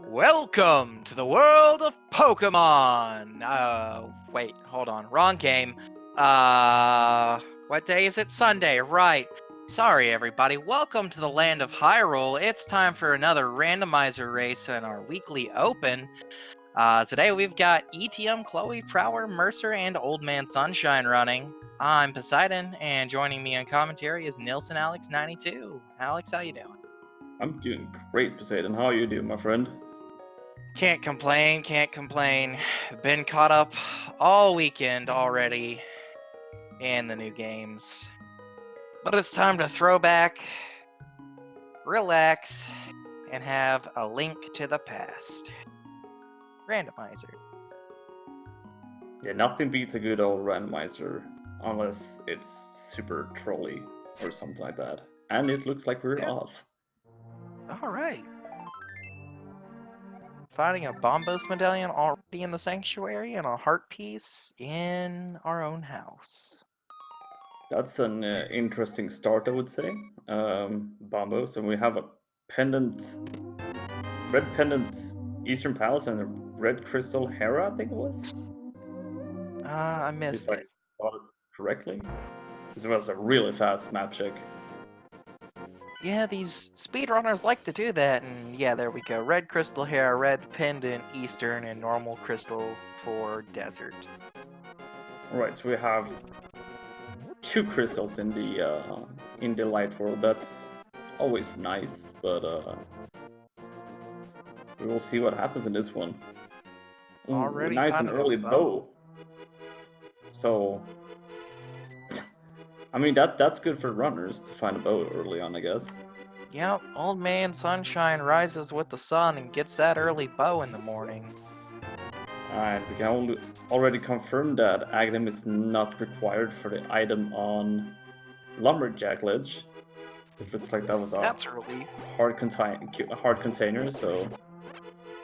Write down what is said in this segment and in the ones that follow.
Welcome to the world of Pokemon! Wait, hold on. Wrong game. What day is it? Sunday, right. Sorry, everybody. Welcome to the land of Hyrule. It's time for another randomizer race in our weekly open. Today we've got ETM, Chloe, Prower, Mercer, and Old Man Sunshine running. I'm Poseidon, and joining me on commentary is Nilson Alex 92. Alex, how you doing? I'm doing great, Poseidon. How are you doing, my friend? Can't complain, can't complain. Been caught up all weekend already in the new games. But it's time to throw back, relax, and have a link to the past. Randomizer. Yeah, nothing beats a good old randomizer, unless it's super trolly or something like that. And it looks like we're Yeah. off. Alright. Finding a Bombos medallion already in the sanctuary and a heart piece in our own house. That's an interesting start, I would say. Bombo. So we have a pendant, red pendant Eastern Palace and a red crystal Hera, I think it was. I missed If I it. thought it correctly. This was a really fast map check. Yeah, these speedrunners like to do that, and yeah, there we go. Red crystal hair, red pendant, eastern, and normal crystal for desert. Alright, so we have two crystals in the light world. That's always nice, but we will see what happens in this one. Ooh, Already nice and finding a early bow. So I mean that's good for runners to find a bow early on, I guess. Yep, Old Man Sunshine rises with the sun and gets that early bow in the morning. And we can already confirm that item is not required for the item on Lumberjack Ledge. It looks like that was a That's early. hard container, so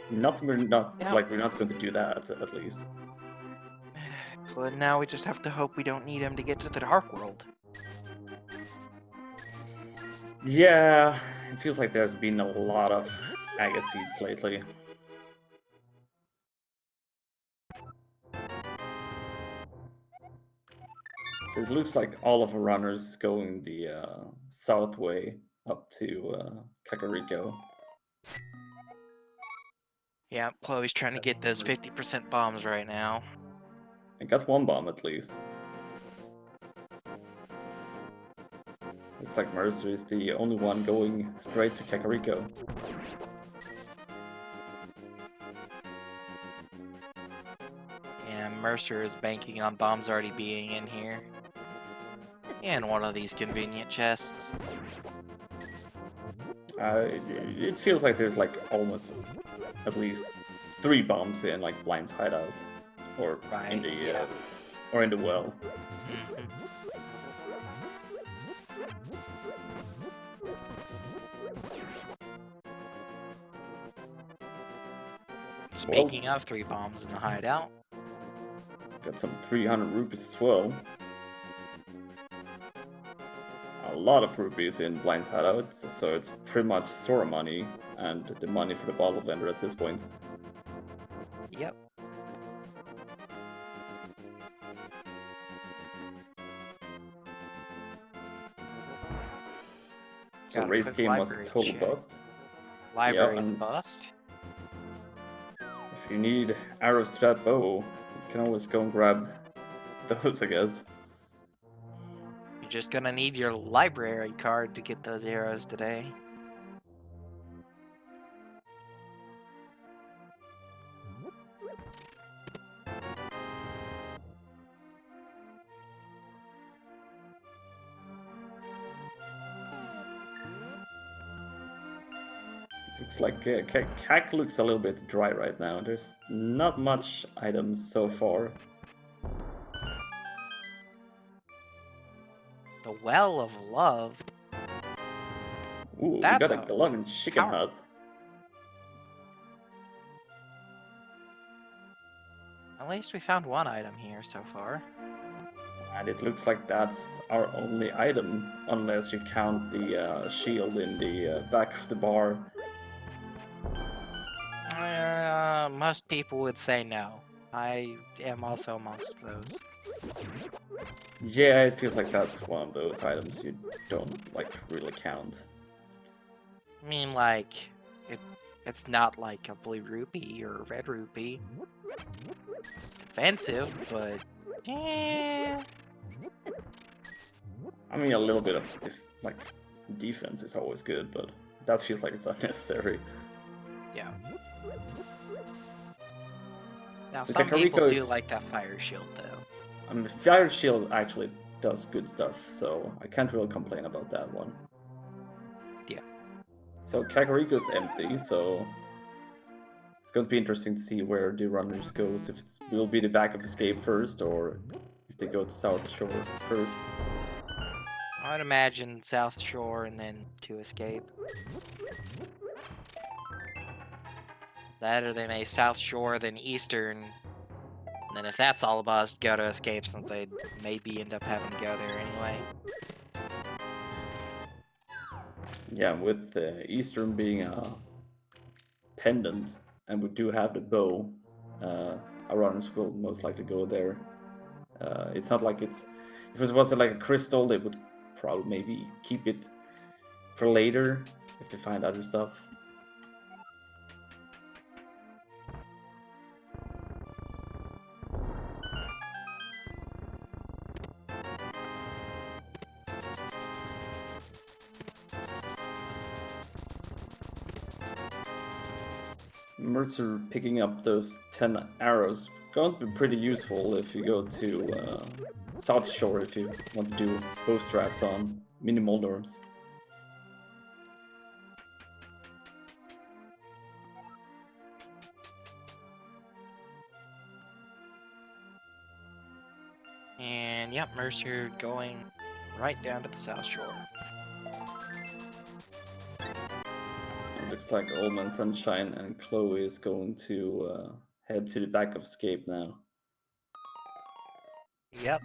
we're not Yep. we're not going to do that at least. But now we just have to hope we don't need him to get to the Dark World. Yeah, it feels like there's been a lot of agate seeds lately. So it looks like all of the runners going the south way up to Kakariko. Yeah, Chloe's trying to get those 50% bombs right now. I got one bomb at least. Looks like Mercer is the only one going straight to Kakariko. Yeah, Mercer is banking on bombs already being in here. In one of these convenient chests. It feels like there's like almost at least 3 bombs in like Blind's hideout, or Right, in the yeah. or in the well. Speaking of 3 bombs in the hideout. Got some 300 rupees as well. A lot of rupees in Blind's hideout, so it's pretty much Sora money and the money for the bottle vendor at this point. Yep. So Got a race quick game was a library total check. bust. Library is a and bust. if you need arrows to that bow, you can always go and grab those, I guess. You're just gonna need your library card to get those arrows today. Looks like Kak looks a little bit dry right now. There's not much items so far. The Well of Love. Ooh, we That's got a glowing chicken power- hut. At least we found one item here so far. And it looks like that's our only item, unless you count the shield in the back of the bar. most people would say no. I am also amongst those. Yeah, it feels like that's one of those items you don't like really count. I mean, like, it's not like a blue rupee or a red rupee. It's defensive, but eh. I mean, a little bit of like defense is always good, but that feels like it's unnecessary. Yeah. Now, So some people do Kakariko's- like that fire shield, though. I mean, Fire Shield actually does good stuff, so I can't really complain about that one. Yeah. So Kakariko's empty, so it's going to be interesting to see where the runners goes. If it will be the back of Escape first, or if they go to South Shore first. I'd imagine South Shore and then to Escape. That or then a South Shore, then Eastern. And then if that's all bust, go to Escape since they'd maybe end up having to go there anyway. Yeah, with Eastern being a pendant, and we do have the bow, our runners will most likely go there. It's not like it's... If it was like a crystal, they would probably maybe keep it for later if they find other stuff. Mercer picking up those 10 arrows going to be pretty useful if you go to South Shore if you want to do bow strats on mini Moldorms. And yep, Mercer going right down to the South Shore. It looks like Old Man Sunshine and Chloe is going to head to the back of Escape now. Yep.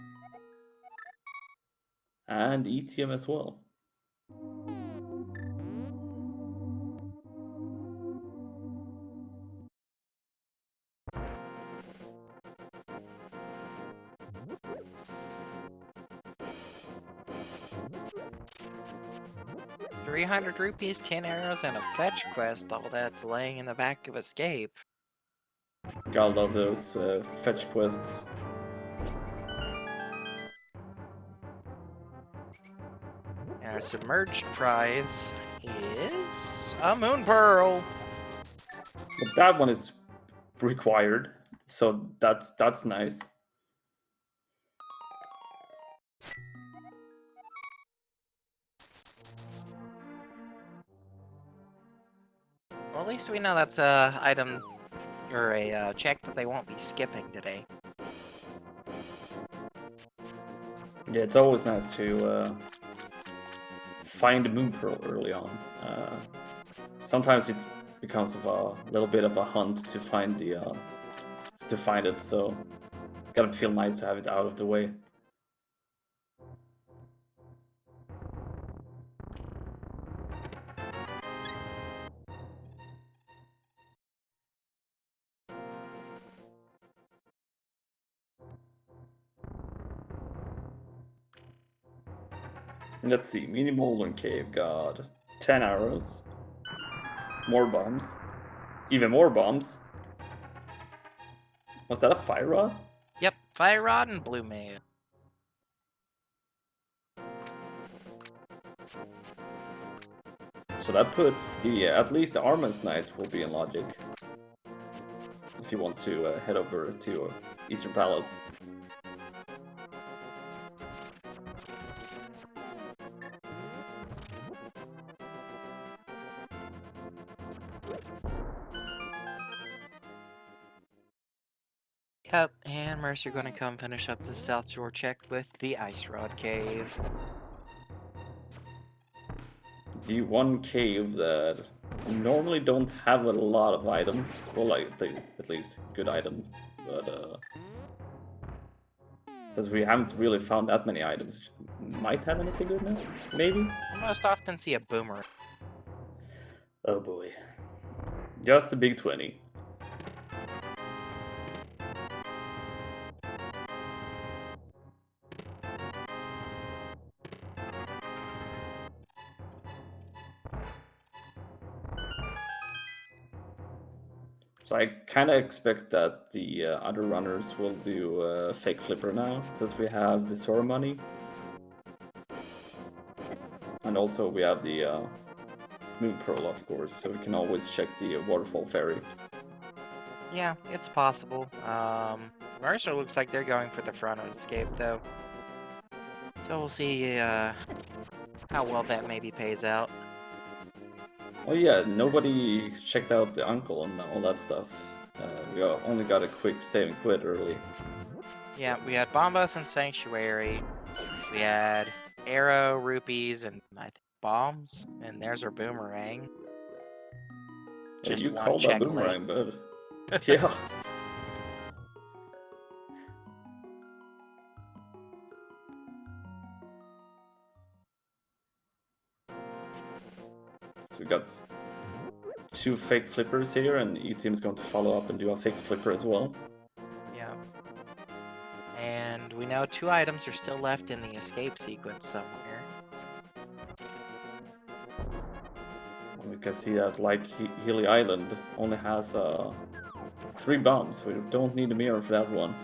And ETM as well. ₹300, 10 arrows, and a fetch quest. All that's laying in the back of Escape. Gotta love those fetch quests. And our submerged prize is a Moon Pearl. But that one is required, so that's nice. Well, at least we know that's a item or a check that they won't be skipping today. Yeah, it's always nice to find the Moon Pearl early on. Sometimes it becomes of a little bit of a hunt to find it, so gotta feel nice to have it out of the way. Let's see, Mini Molten Cave got 10 arrows, more bombs, even more bombs. Was that a fire rod? Yep, Fire Rod and Blue Mail. So that puts the at least the Armance Knights will be in logic. If you want to head over to Eastern Palace. Yep, and Mercer gonna come finish up the South Shore check with the Ice Rod Cave. The one cave that normally don't have a lot of items, well, like at least good items, but since we haven't really found that many items, might have anything good now, maybe. I most often see a boomerang. Oh boy, just a big 20. So I kind of expect that the other runners will do fake flipper now, since we have the Sora money. And also we have the Moon Pearl, of course, so we can always check the Waterfall Ferry. Yeah, it's possible. Mercer looks like they're going for the front of escape, though. So we'll see how well that maybe pays out. Oh yeah, nobody checked out the uncle and all that stuff. We only got a quick save and quit early. Yeah, we had Bombos and Sanctuary. We had Arrow, Rupees, and I think bombs. And there's our Boomerang. Yeah, Just you one called that check late. boomerang, bud. Yeah. So we got 2 fake flippers here, and E-Team is going to follow up and do a fake flipper as well. Yeah. And we know 2 items are still left in the escape sequence somewhere. And we can see that, like, Healy Island only has 3 bombs. We don't need a mirror for that one.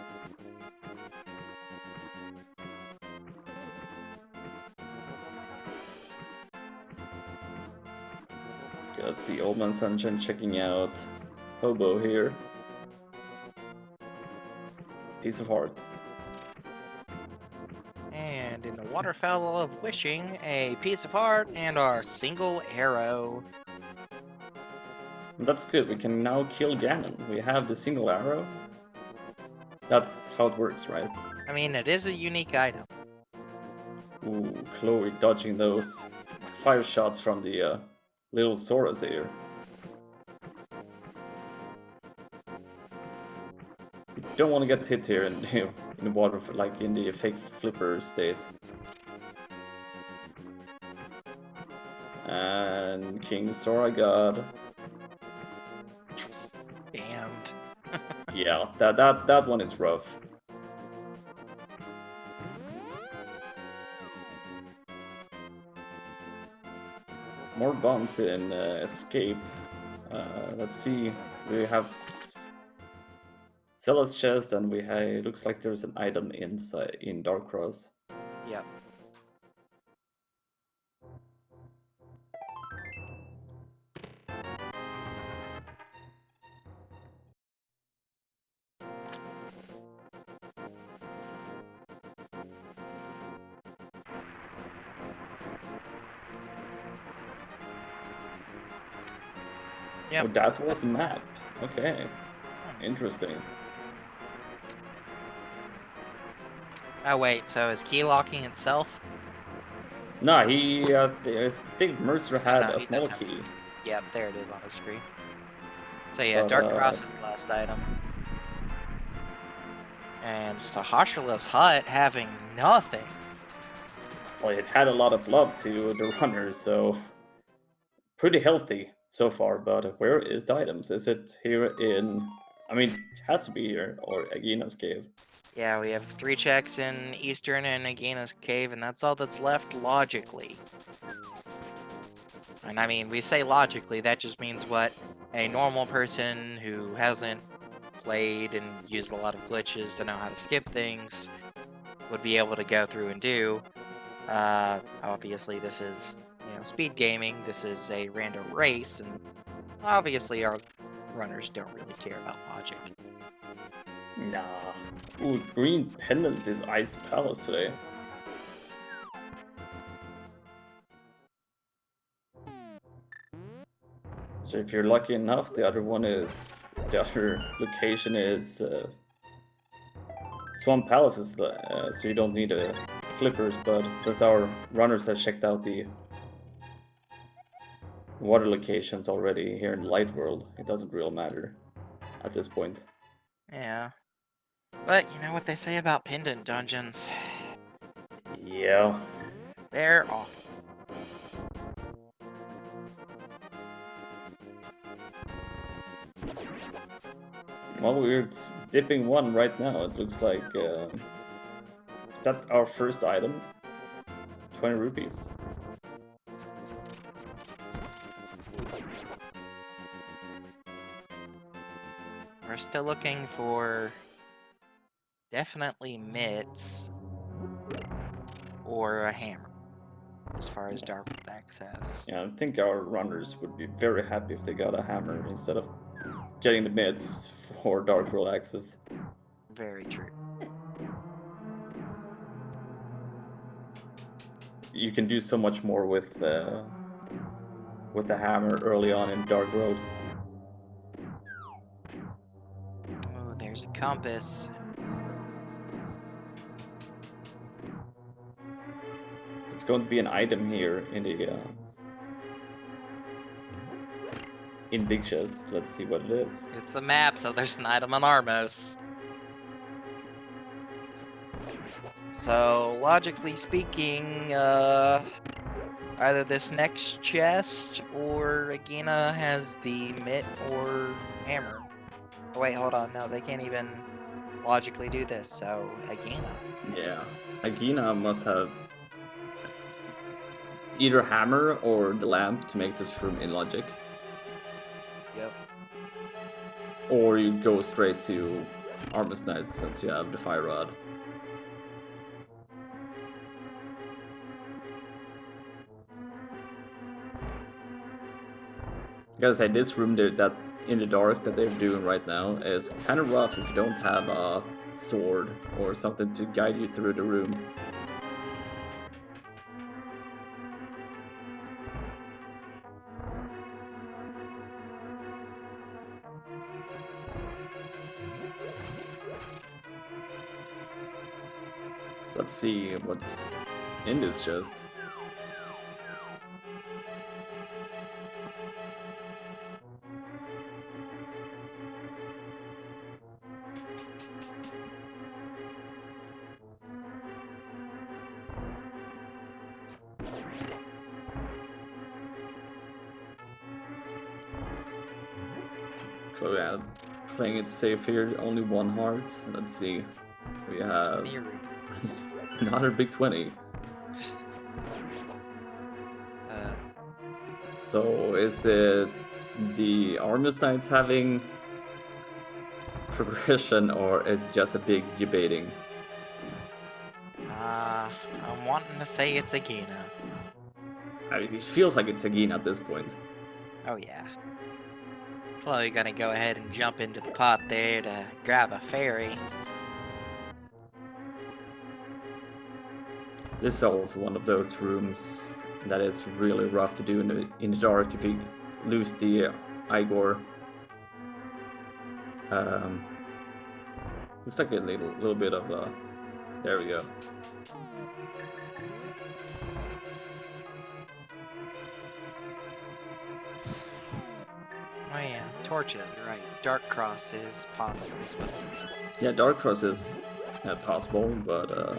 Okay, let's see, Old Man Sunshine checking out Hobo here. Piece of Heart. And in the Waterfall of Wishing, a Piece of Heart and our single arrow. That's good, we can now kill Ganon. We have the single arrow. That's how it works, right? I mean, it is a unique item. Ooh, Chloe dodging those 5 shots from the little Soras here. Don't want to get hit here in the water, like in the fake flipper state. And King Sora God. Damned. Yeah, that one is rough. More bombs in escape. Let's see. We have Zealot's chest, and it looks like there's an item inside in Dark Cross. Yep. Yep. Oh, that was the map. Okay. Interesting. Oh wait, so is key locking itself? No, I think Mercer had no, a he small does have key. Yep, there it is on the screen. So yeah, But, Dark Cross is the last item. And Sahasrala's hut having nothing. Well, it had a lot of love to the runners, so pretty healthy so far. But where is the items? Is it here in? I mean, it has to be here or Agina's cave. Yeah, we have 3 checks in Eastern and Agina's cave, and that's all that's left logically. And I mean, we say logically, that just means what a normal person who hasn't played and used a lot of glitches to know how to skip things would be able to go through and do. Obviously, this is, speed gaming. This is a random race, and obviously our runners don't really care about logic. Nah. Ooh, green pendant is Ice Palace today. So if you're lucky enough, the other location is Swamp Palace, so you don't need flippers. But since our runners have checked out the water locations already here in Light World, it doesn't really matter at this point. Yeah. But you know what they say about pendant dungeons? Yeah. They're awful. Well, we're dipping one right now. It looks like... is that our first item? 20 rupees. we're still looking for definitely mitts or a hammer as far as dark access. Yeah, I think our runners would be very happy if they got a hammer instead of getting the mids for Dark World access. Very true. You can do so much more with the hammer early on in Dark World. Oh, there's a compass. It's going to be an item here in the in Big Chest. Let's see what it is. It's the map, so there's an item on Armos. So, logically speaking, either this next chest or Agina has the mitt or hammer. Oh, wait, hold on. No, they can't even logically do this, so Agina. Yeah, Agina must have either hammer or the lamp to make this room in logic. Yep. Or you go straight to Armor's Knight since you have the fire rod. Gotta say, this room that in the dark that they're doing right now is kind of rough if you don't have a sword or something to guide you through the room. Let's see what's in this chest. So yeah, playing it safe here, only 1 heart. Let's see. We have another big 20. So is it the Armor's Knights having progression, or is it just a big debating? I'm wanting to say it's Agina. I mean, it feels like it's Agina at this point. Oh, yeah. Chloe gonna go ahead and jump into the pot there to grab a fairy. This is also one of those rooms that is really rough to do in the dark if you lose the Igor. Looks like a little bit of there we go. Oh yeah, torches, right. Dark Cross is possible as well. Yeah, Dark Cross is possible, but I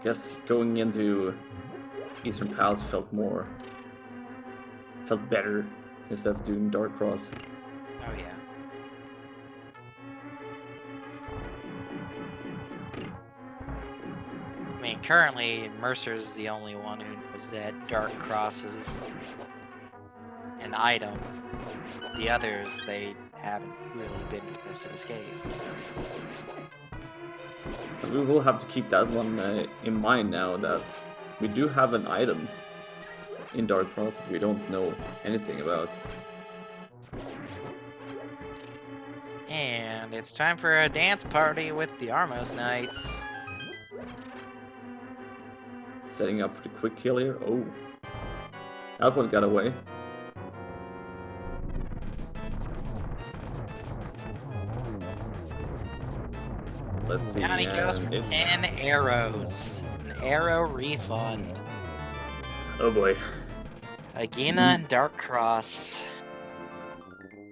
guess going into Eastern Palace felt better instead of doing Dark Cross. Oh yeah. I mean, currently Mercer's the only one who knows that Dark Cross is an item. The others, they haven't really been to the rest of his caves. We will have to keep that one in mind now that we do have an item in Dark Cross that we don't know anything about. And it's time for a dance party with the Armos Knights. Setting up for the quick kill here. Oh, that one got away. Let's see. Down he goes for 10 arrows. An arrow refund. Oh boy. Agina and Dark Cross.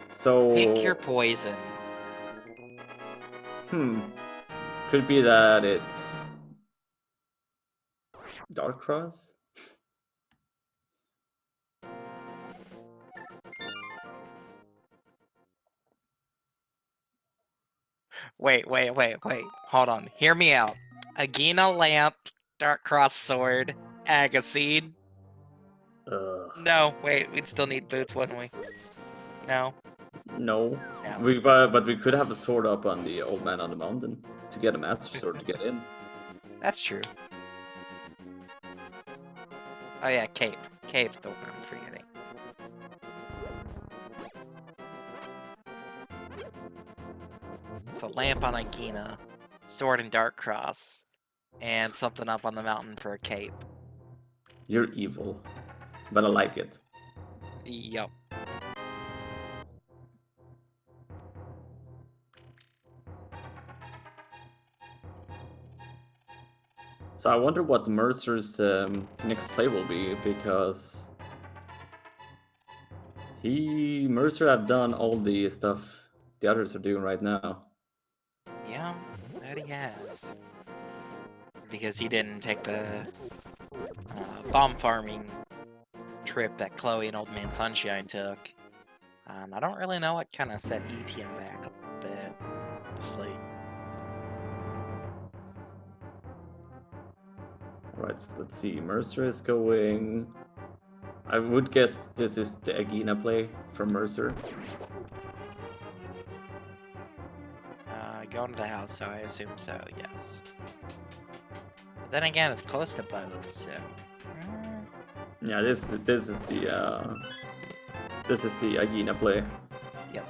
So Pick your poison. Could be that it's Dark Cross? Wait. Hold on. Hear me out. Agina lamp, Dark Cross sword, Agaseed. Ugh. No, wait, we'd still need boots, wouldn't we? No. No. Yeah. But we could have a sword up on the old man on the mountain to get a master sword to get in. That's true. Oh yeah, Cape. Cape's the one I'm forgetting. It's a lamp on Aegina, sword and dark cross, and something up on the mountain for a cape. You're evil, but I like it. Yup. So I wonder what Mercer's next play will be, because Mercer have done all the stuff the others are doing right now. Yeah, that he has. Because he didn't take the bomb farming trip that Chloe and Old Man Sunshine took. I don't really know what kind of set ETM back a little bit, honestly. Right, let's see. Mercer is going. I would guess this is the Aegina play from Mercer. Going to the house, so I assume so, yes. But then again, it's close to both, so. Yeah, this is the Aegina play. Yep.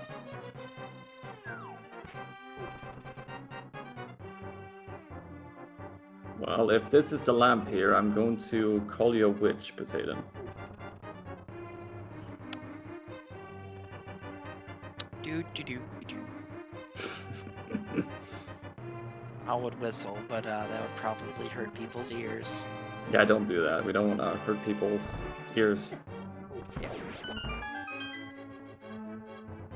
Well, if this is the lamp here, I'm going to call you a witch, Poseidon. Do. I would whistle, but that would probably hurt people's ears. Yeah, don't do that. We don't want to hurt people's ears. Yeah.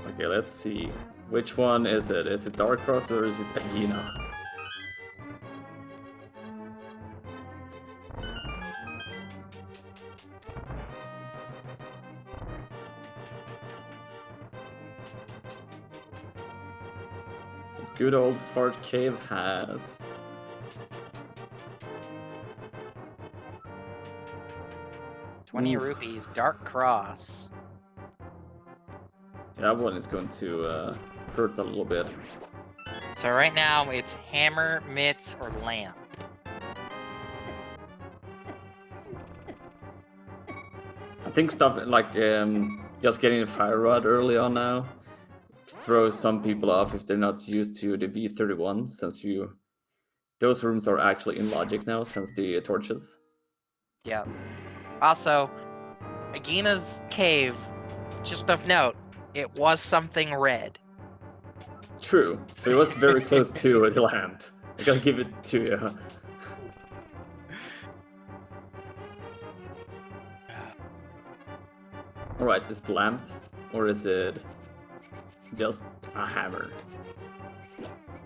Okay, let's see. Which one is it? Is it Dark Cross or is it Aegina? Good old Fart Cave has 20 Oof. rupees, Dark Cross. Yeah, that one is going to hurt a little bit. So right now, it's hammer, mitts, or lamp. I think stuff like just getting a fire rod early on now throws some people off if they're not used to the V31, since those rooms are actually in logic now since the torches. Yep. Also, Aegina's cave, just of note, it was something red. True. So it was very close to the lamp. I gotta give it to you. Alright, is it lamp or is it just a hammer?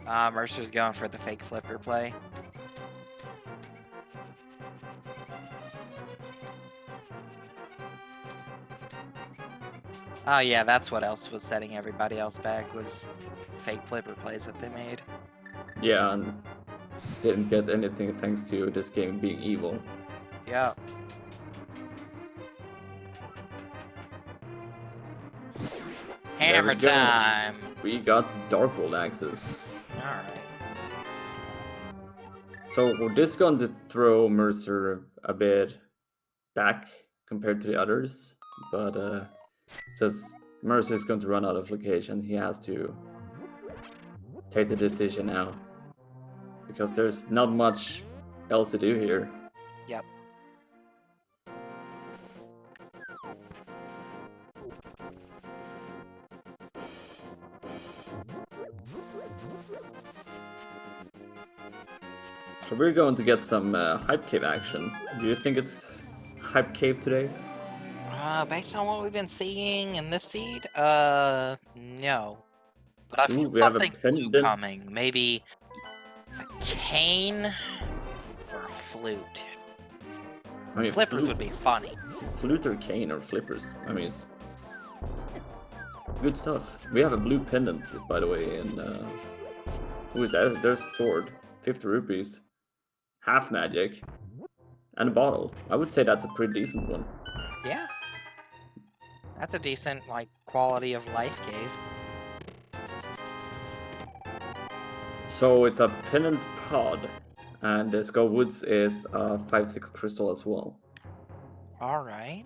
Mercer's going for the fake flipper play. Oh yeah, that's what else was setting everybody else back, was fake flipper plays that they made. Yeah, and didn't get anything thanks to this game being evil. Yeah. Hammer time! We got Dark World access. Alright. So this is going to throw Mercer a bit back compared to the others, but since Mercer is going to run out of location, he has to take the decision now, because there's not much else to do here. Yep. So we're going to get some Hype Cave action. Do you think it's Hype Cave today? Based on what we've been seeing in this seed, no. But I feel we have a something blue pendant. coming. Maybe a cane or a flute. I mean, Flippers would be funny. Flute or cane or flippers. I mean, it's good stuff. We have a blue pendant, by the way, and ooh, there's a sword. 50 rupees. Half magic. And a bottle. I would say that's a pretty decent one. Yeah. That's a decent, like, quality of life cave. So it's a pendant pod, and the Skull Woods is a 5-6 crystal as well. All right.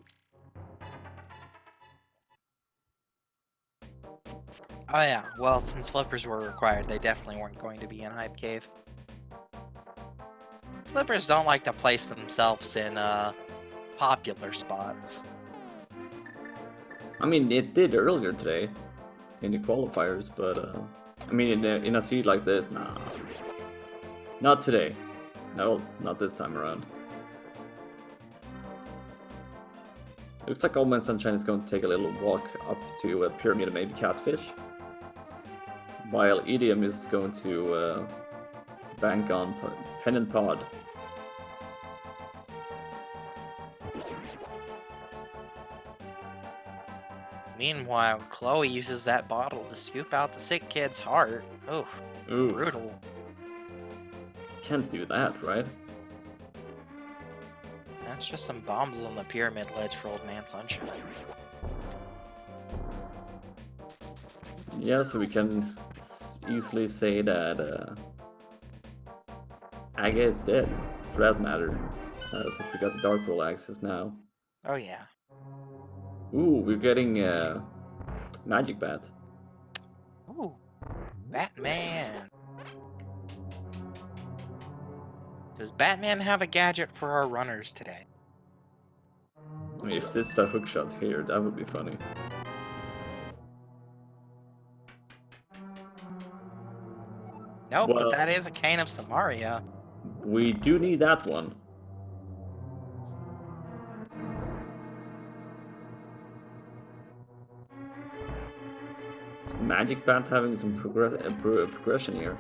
Oh yeah, well, since flippers were required, they definitely weren't going to be in Hype Cave. Flippers don't like to place themselves in, popular spots. I mean, it did earlier today in the qualifiers, but I mean, in a seed like this, nah. Not today. No, not this time around. Looks like Old Man Sunshine is going to take a little walk up to Pyramid and maybe Catfish. While Idiom is going to bank on Pendant Pod. Meanwhile, Chloe uses that bottle to scoop out the sick kid's heart. Oh, brutal. Can't do that, right? That's just some bombs on the pyramid ledge for Old Man Sunshine. Yeah, so we can easily say that Aga is dead, for that matter, since we got the Dark World access now. Oh yeah. Ooh, we're getting Magic Bat. Ooh, Batman. Does Batman have a gadget for our runners today? I mean, if this is a hookshot here, that would be funny. Nope, Well, but that is a cane of Samaria. we do need that one. So Magic Bat having some progression here.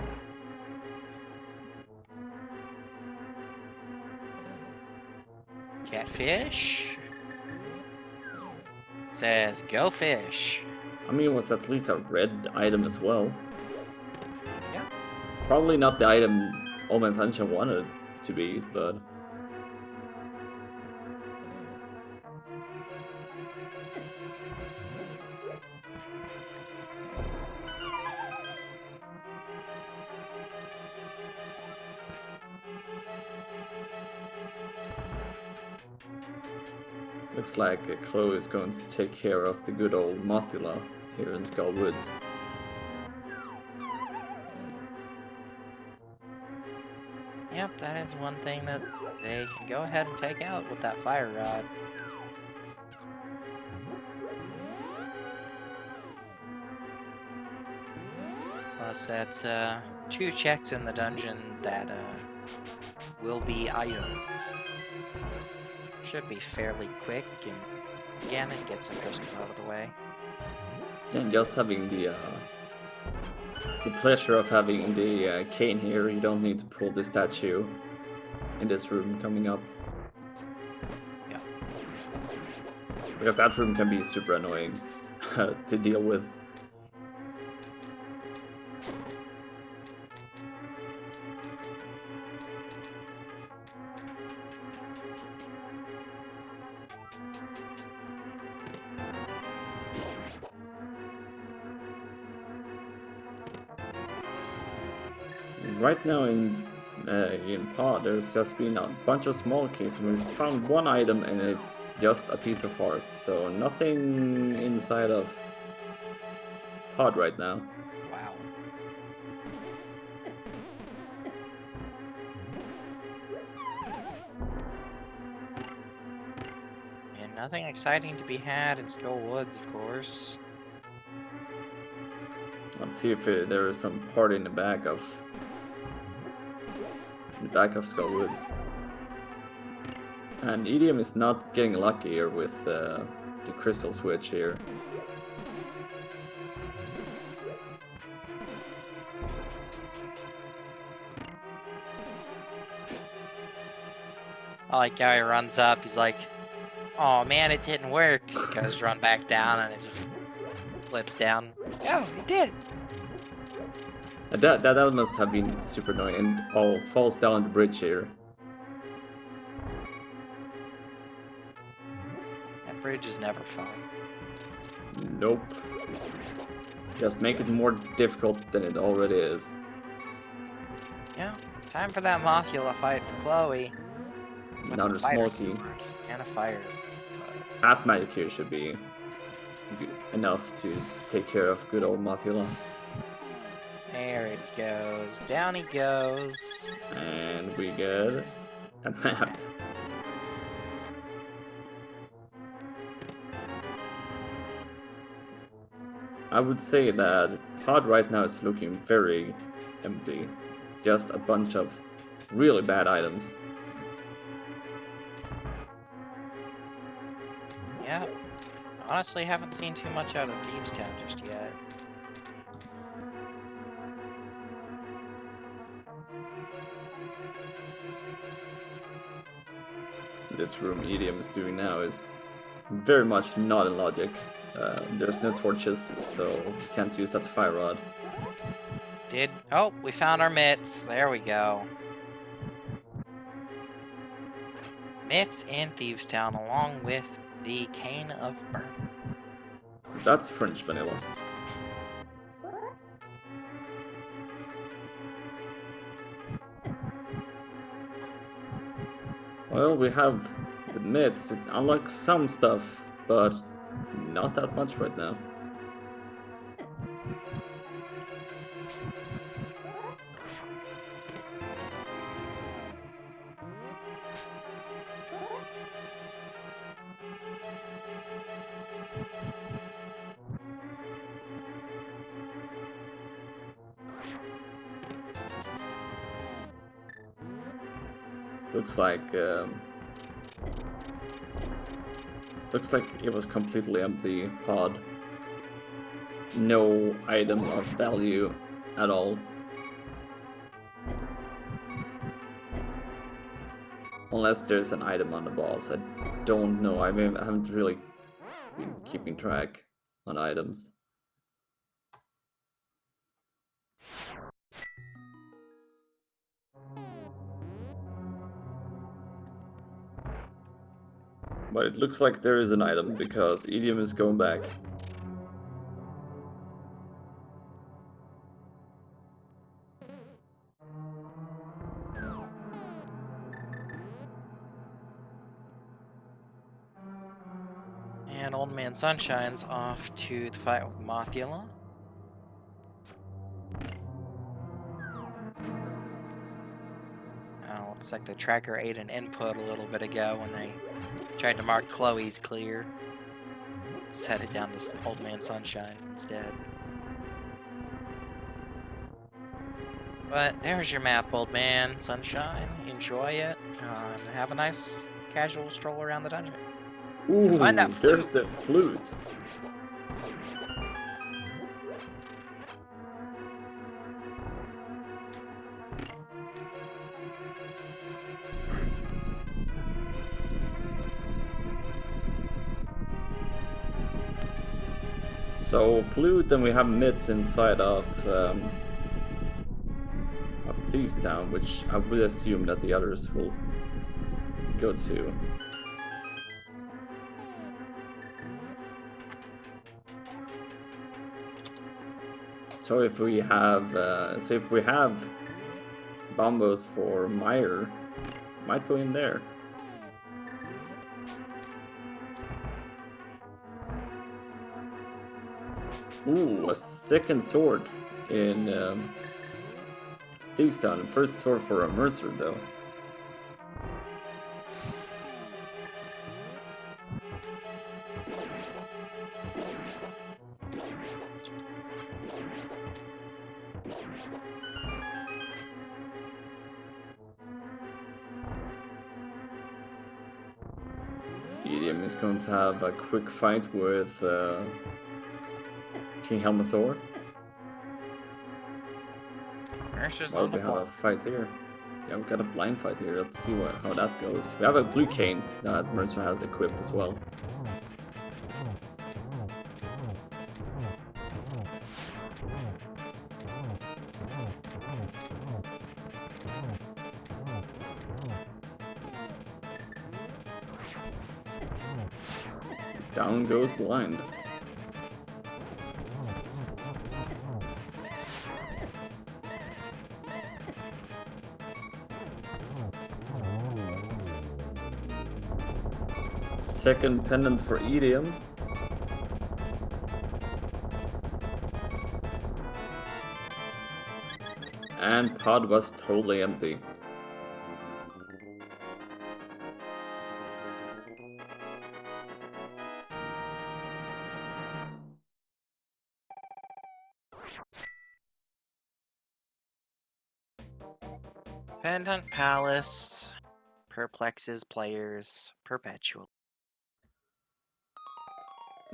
Catfish says go fish. I mean, it was at least a red item as well. Yeah. Probably not the item Old Man Sunshine wanted it to be, but... Looks like Chloe is going to take care of the good old Mothula here in Skull Woods. Yep, that is one thing that they can go ahead and take out with that fire rod. Plus, that's 2 checks in the dungeon that will be items. Should be fairly quick, and again, it gets a crystal out of the way. And just having the pleasure of having the cane here, you don't need to pull the statue in this room coming up. Yeah. Because that room can be super annoying to deal with. Right now in Pod, there's just been a bunch of small cases. We found one item and it's just a piece of heart, so nothing inside of Pod right now. Wow. And nothing exciting to be had in Skull Woods, of course. Let's see if there is some part in the back of Skull Woods. And Idiom is not getting lucky here with the crystal switch here. I like how he runs up, he's like, oh man, it didn't work. He goes to run back down and it just flips down. Oh, it did. That must have been super annoying, and falls down the bridge here. That bridge is never fun. Nope. Just make it more difficult than it already is. Yeah, time for that Mothula fight for Chloe. With Another a fighter small key. sword and a fire. Half magic here should be enough to take care of good old Mothula. There it goes. Down he goes. And we get a map. I would say that pod right now is looking very empty. Just a bunch of really bad items. Yeah. Honestly, haven't seen too much out of Thieves Town just yet. This room Idiom is doing now is very much not in logic. There's no torches, so we can't use that fire rod. Oh, we found our mitts. There we go. Mitts in Thieves Town, along with the Cane of Burn. That's French vanilla. Well, we have the mitts. It unlocks some stuff, but not that much right now. Looks like it was completely empty pod. No item of value at all. Unless there's an item on the boss. I don't know. I haven't really been keeping track on items. But it looks like there is an item because Idiom is going back. And Old Man Sunshine's off to the fight with Mothula. Oh, looks like the tracker ate an input a little bit ago when they tried to mark Chloe's clear. Set it down to Old Man Sunshine instead. But there's your map, Old Man Sunshine. Enjoy it. And have a nice casual stroll around the dungeon. Ooh, To find that there's flute. the flute. So flute, and we have mitts inside of Thieves Town, which I would assume that the others will go to. So if we have bombos for Meyer, might go in there. Ooh, a second sword in Thieves Town. First sword for a Mercer, though. Idiom is going to have a quick fight with King Helmasaur. Well, we have a fight here. Yeah, we got a blind fight here. Let's see how that goes. We have a blue cane that Mercer has equipped as well. Down goes blind. Second pendant for Edium. And pod was totally empty. Pendant Palace perplexes players perpetually.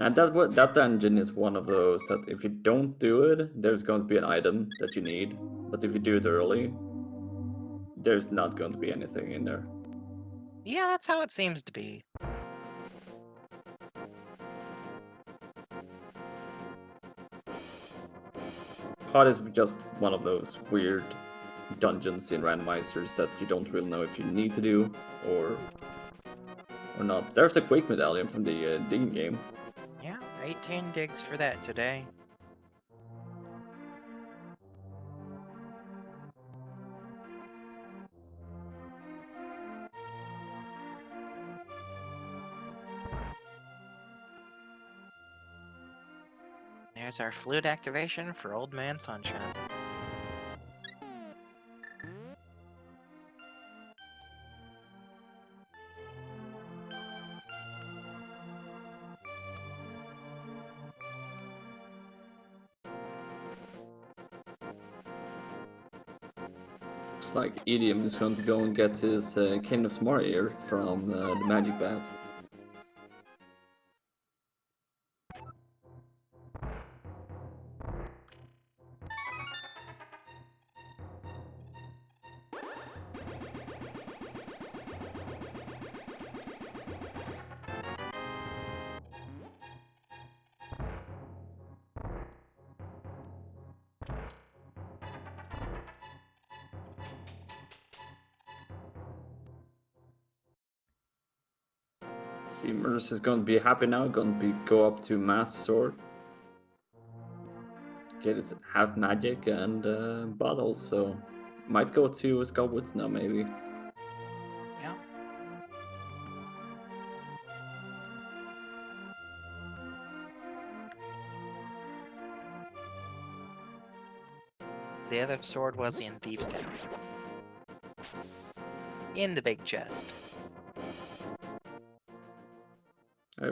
And that engine is one of those that if you don't do it, there's going to be an item that you need. But if you do it early, there's not going to be anything in there. Yeah, that's how it seems to be. Pod is just one of those weird dungeons in randomizers that you don't really know if you need to do or not. There's a Quake medallion from the digging game. Yeah, 18 digs for that today. There's our flute activation for Old Man Sunshine. Looks like Edium is going to go and get his King of Smart Ear from the Magic Bat. See, Merce is going to be happy now, going to go up to Master Sword. Get his half magic and bottle, so might go to Skullwoods now, maybe. Yeah. The other sword was in Thieves' Den. In the big chest.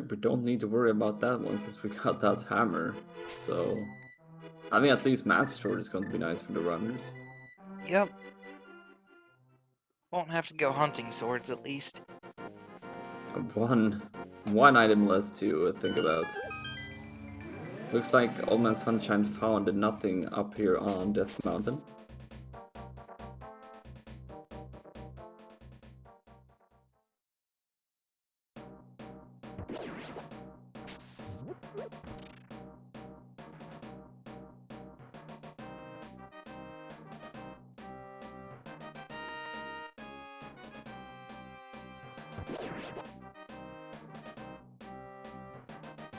We don't need to worry about that one since we got that hammer. So having at least Master Sword is going to be nice for the runners. Yep. Won't have to go hunting swords at least. One item less to think about. Looks like Old Man Sunshine found nothing up here on Death Mountain.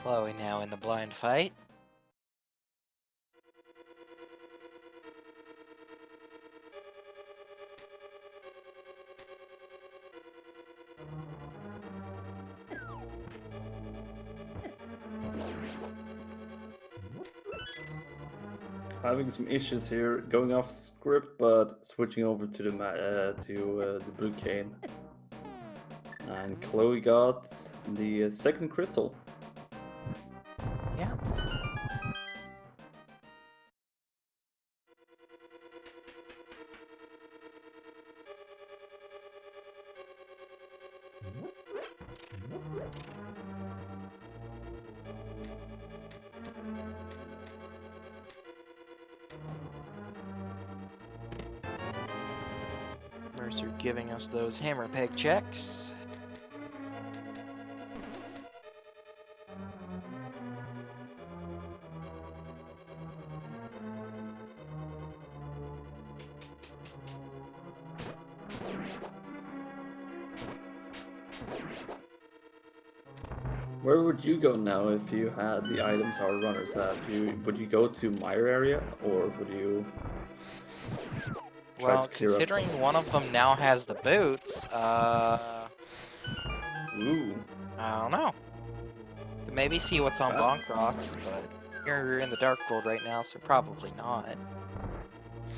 Chloe now in the blind fight. Having some issues here, going off script, but switching over to the blue cane. And Chloe got the second crystal. Yeah. Mercer giving us those hammer peg checks. Where would you go now if you had the items our runners have? Would you go to Mire area or would you try Well, to clear up considering some? one of them now has the boots, Ooh. I don't know. Could maybe see what's on That's- Bonk Rocks, but you're in the Dark World right now, so probably not.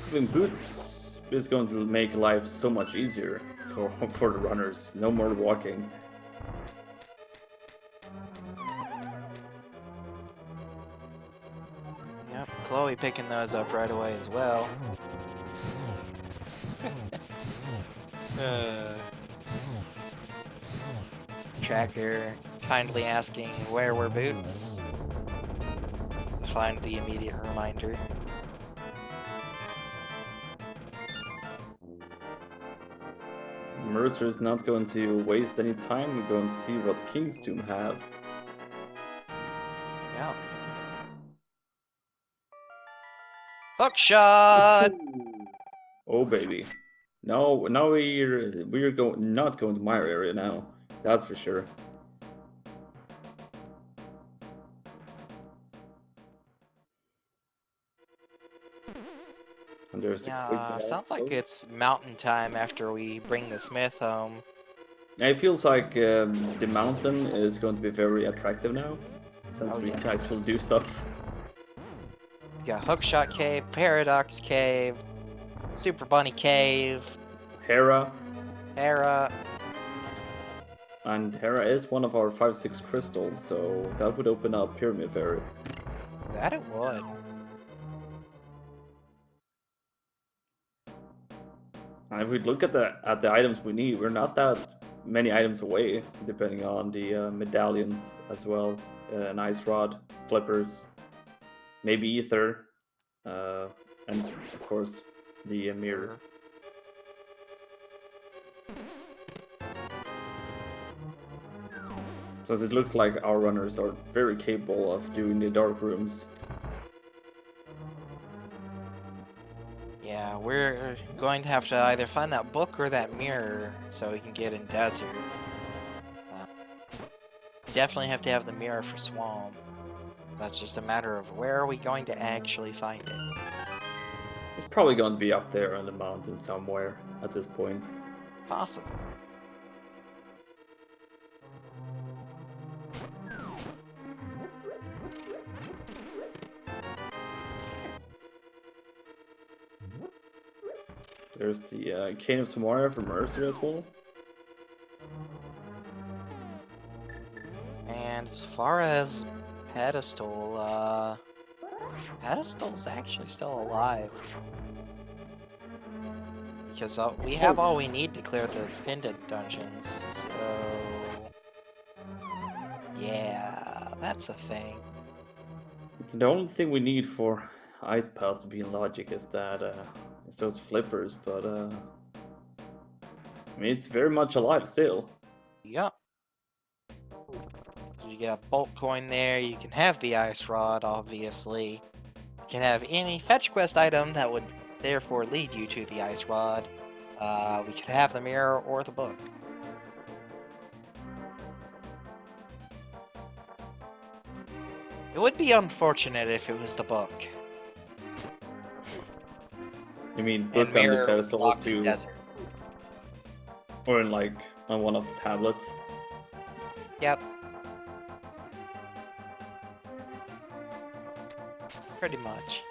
Having boots is going to make life so much easier for the runners. No more walking. Yep, Chloe picking those up right away as well. Tracker kindly asking where were boots to find the immediate reminder. Mercer is not going to waste any time. We're going to see what King's Tomb have. Yeah. Hook shot! Oh baby. No, now we're going not going to my area now. That's for sure. And there's a quick Yeah, ball. sounds like it's mountain time after we bring the Smith home. It feels like the mountain is going to be very attractive now, since Oh, we can yes. actually do stuff. We got Hookshot Cave, Paradox Cave, Super Bunny Cave, Hera, Hera. and Hera is one of our 5-6 crystals, so that would open up Pyramid Fairy. That it would. And if we look at the items we need, we're not that many items away, depending on the medallions as well. An ice rod, flippers, maybe ether, and of course the mirror. Since it looks like our runners are very capable of doing the dark rooms. Yeah, we're going to have to either find that book or that mirror so we can get in Desert. Definitely have to have the mirror for Swamp. That's just a matter of where are we going to actually find it. It's probably going to be up there on the mountain somewhere at this point. Possible. There's the Cane of Samoria from Mercer as well. And as far as Pedestal, Pedestal's actually still alive. Because we have all we need to clear the pendant dungeons, so... Yeah, that's a thing. The only thing we need for Ice Pals to be in logic is that is those flippers, but I mean it's very much alive still. Yup. You get a bulk coin there, you can have the ice rod, obviously. You can have any fetch quest item that would therefore lead you to the ice rod. We could have the mirror or the book. It would be unfortunate if it was the book. You mean And book on the mirror was pedestal locked in to, desert. or in like on one of the tablets? Yep. Pretty much.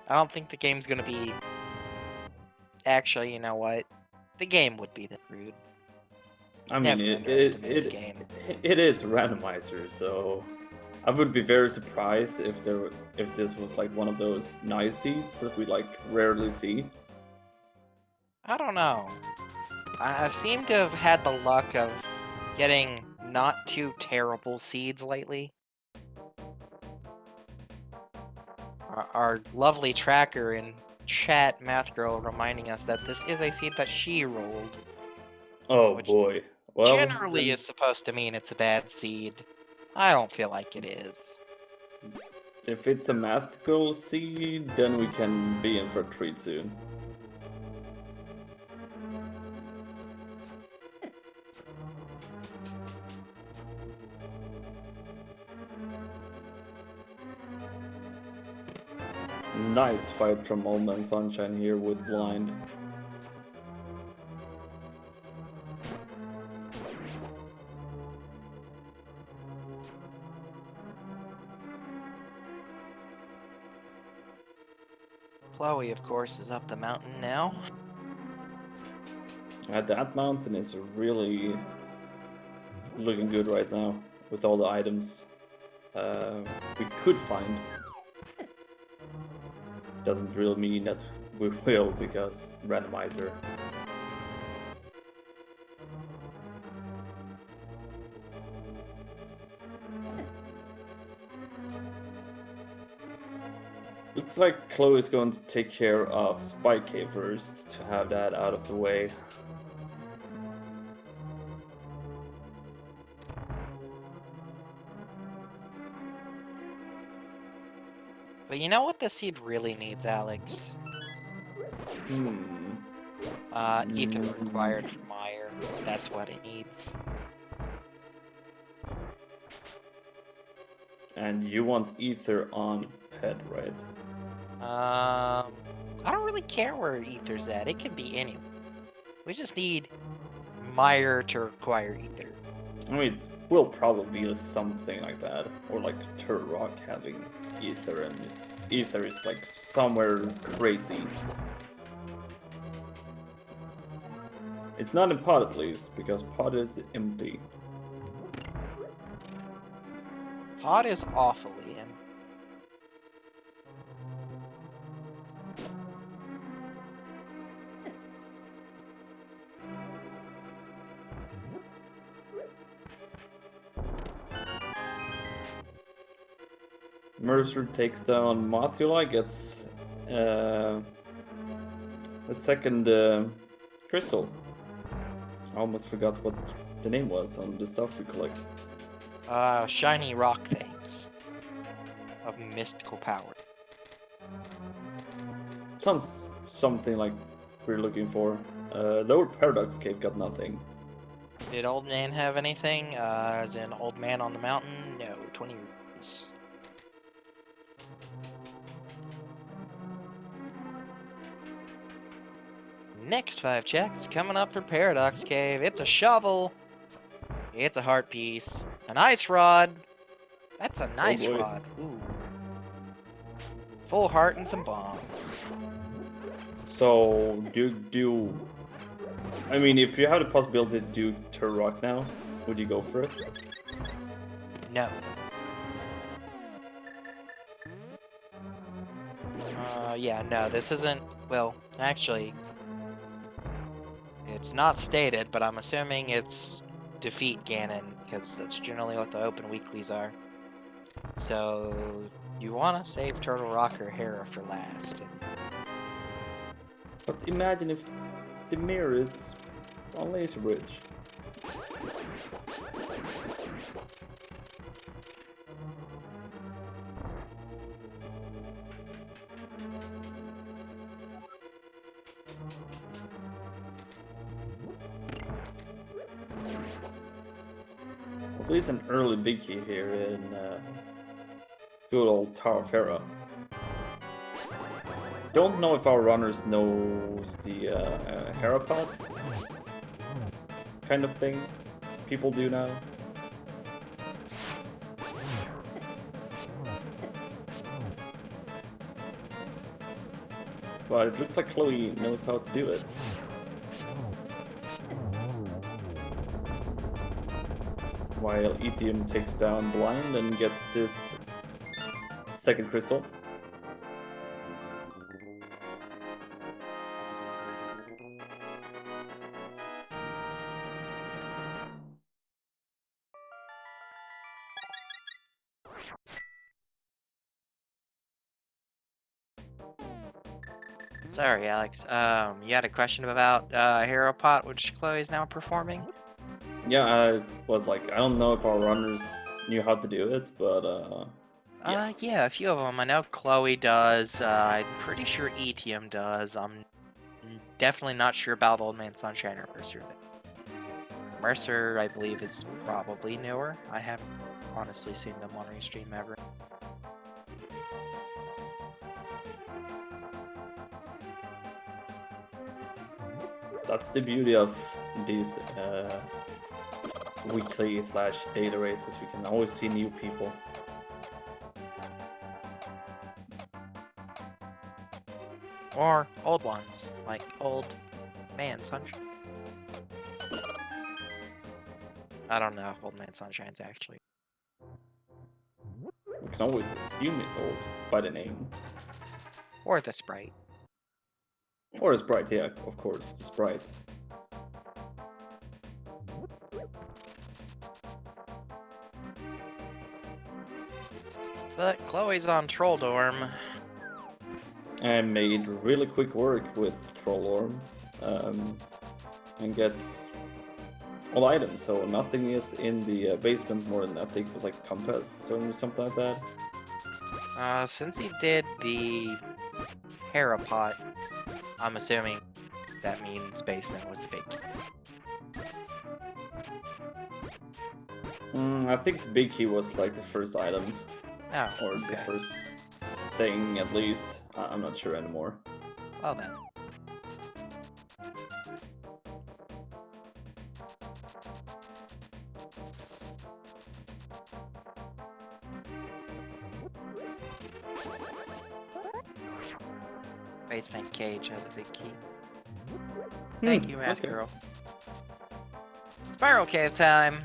I don't think the game's gonna be... Actually, you know what? The game would be that rude. I mean, Never underestimate the game. it is a randomizer, so I would be very surprised if this was like one of those nice seeds that we like rarely see. I don't know. I've seemed to have had the luck of getting not too terrible seeds lately. Our lovely tracker in chat, Math Girl, reminding us that this is a seed that she rolled. Oh Which boy. Well, generally then is supposed to mean it's a bad seed. I don't feel like it is. if it's a mathical seed, then we can be in for a treat soon. Nice fight from Old Man Sunshine here with Blind. Chloe, of course, is up the mountain now. That mountain is really looking good right now with all the items we could find. Doesn't really mean that we will, because randomizer. Looks like Chloe's going to take care of Spike Cave first to have that out of the way. But you know what the seed really needs, Alex? Ether required for Meyer. That's what it needs. And you want Ether on Pet, right? I don't really care where Ether's at. It can be anywhere. We just need Meyer to require Ether. I mean, it will probably be something like that. Or like Turok having Ether, and Ether is like somewhere crazy. It's not in Pod at least, because Pod is empty. Pod is awfully empty. Mercer takes down Mothula, gets the second crystal. I almost forgot what the name was on the stuff we collect. Shiny rock things of mystical power. Sounds something like we're looking for. Lower Paradox Cave got nothing. Did Old Man have anything? As in Old Man on the Mountain? No, 20 rupees. Next 5 checks coming up for Paradox Cave. It's a shovel. It's a heart piece. An ice rod. That's a nice boy. rod. Ooh. Full heart and some bombs. So, I mean, if you had the possibility to do Turok now, would you go for it? No. Yeah, no, this isn't... Well, actually... It's not stated, but I'm assuming it's defeat Ganon, because that's generally what the open weeklies are. So, you want to save Turtle Rock or Hera for last. But imagine if the mirror is on Laser Bridge. At least an early biggie here in good old Tower of Hera. Don't know if our runners knows the Hera pot kind of thing people do now. But it looks like Chloe knows how to do it. While Ethium takes down Blind and gets his second crystal. Sorry, Alex. You had a question about Hero Pot, which Chloe is now performing? Yeah, I was like, I don't know if our runners knew how to do it, but Yeah, a few of them. I know Chloe does. I'm pretty sure Etium does. I'm definitely not sure about Old Man Sunshine or Mercer. Mercer, I believe, is probably newer. I haven't honestly seen them on Restream ever. that's the beauty of these weekly / data races. We can always see new people. Or old ones, like Old Man Sunshine. I don't know if Old Man Sunshine's actually. We can always assume he's old by the name. Or the sprite. Or a sprite, yeah, of course, the sprite. But Chloe's on Troll Dorm. And made really quick work with Trollorm. And gets all items, so nothing is in the basement more than I think it was like compass or something like that. Since he did the Hera pot, I'm assuming that means basement was the big key. I think the big key was like the first item, Oh, or the first thing at least. I'm not sure anymore. Well then. Basement cage had the big key. Thank you, Math Girl. Spiral Cave time!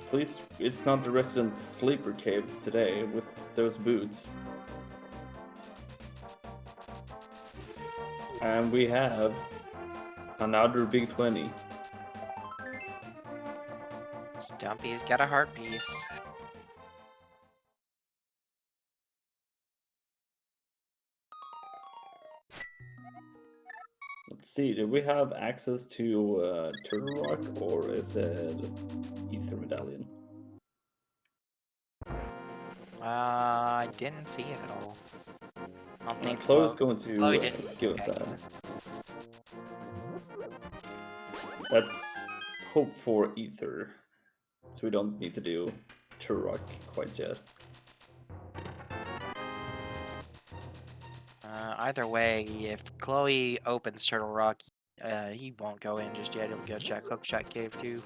At least it's not the resident sleeper cave today with those boots. And we have another big 20. Stumpy's got a heart piece. Let's see, do we have access to Turtle Rock or is it Ether Medallion? I didn't see it at all. I don't think Chloe's going to Chloe didn't. give us that. Let's hope for Ether, so we don't need to do Turtle Rock quite yet. Either way, if Chloe opens Turtle Rock, he won't go in just yet. He'll go check Hookshot Cave too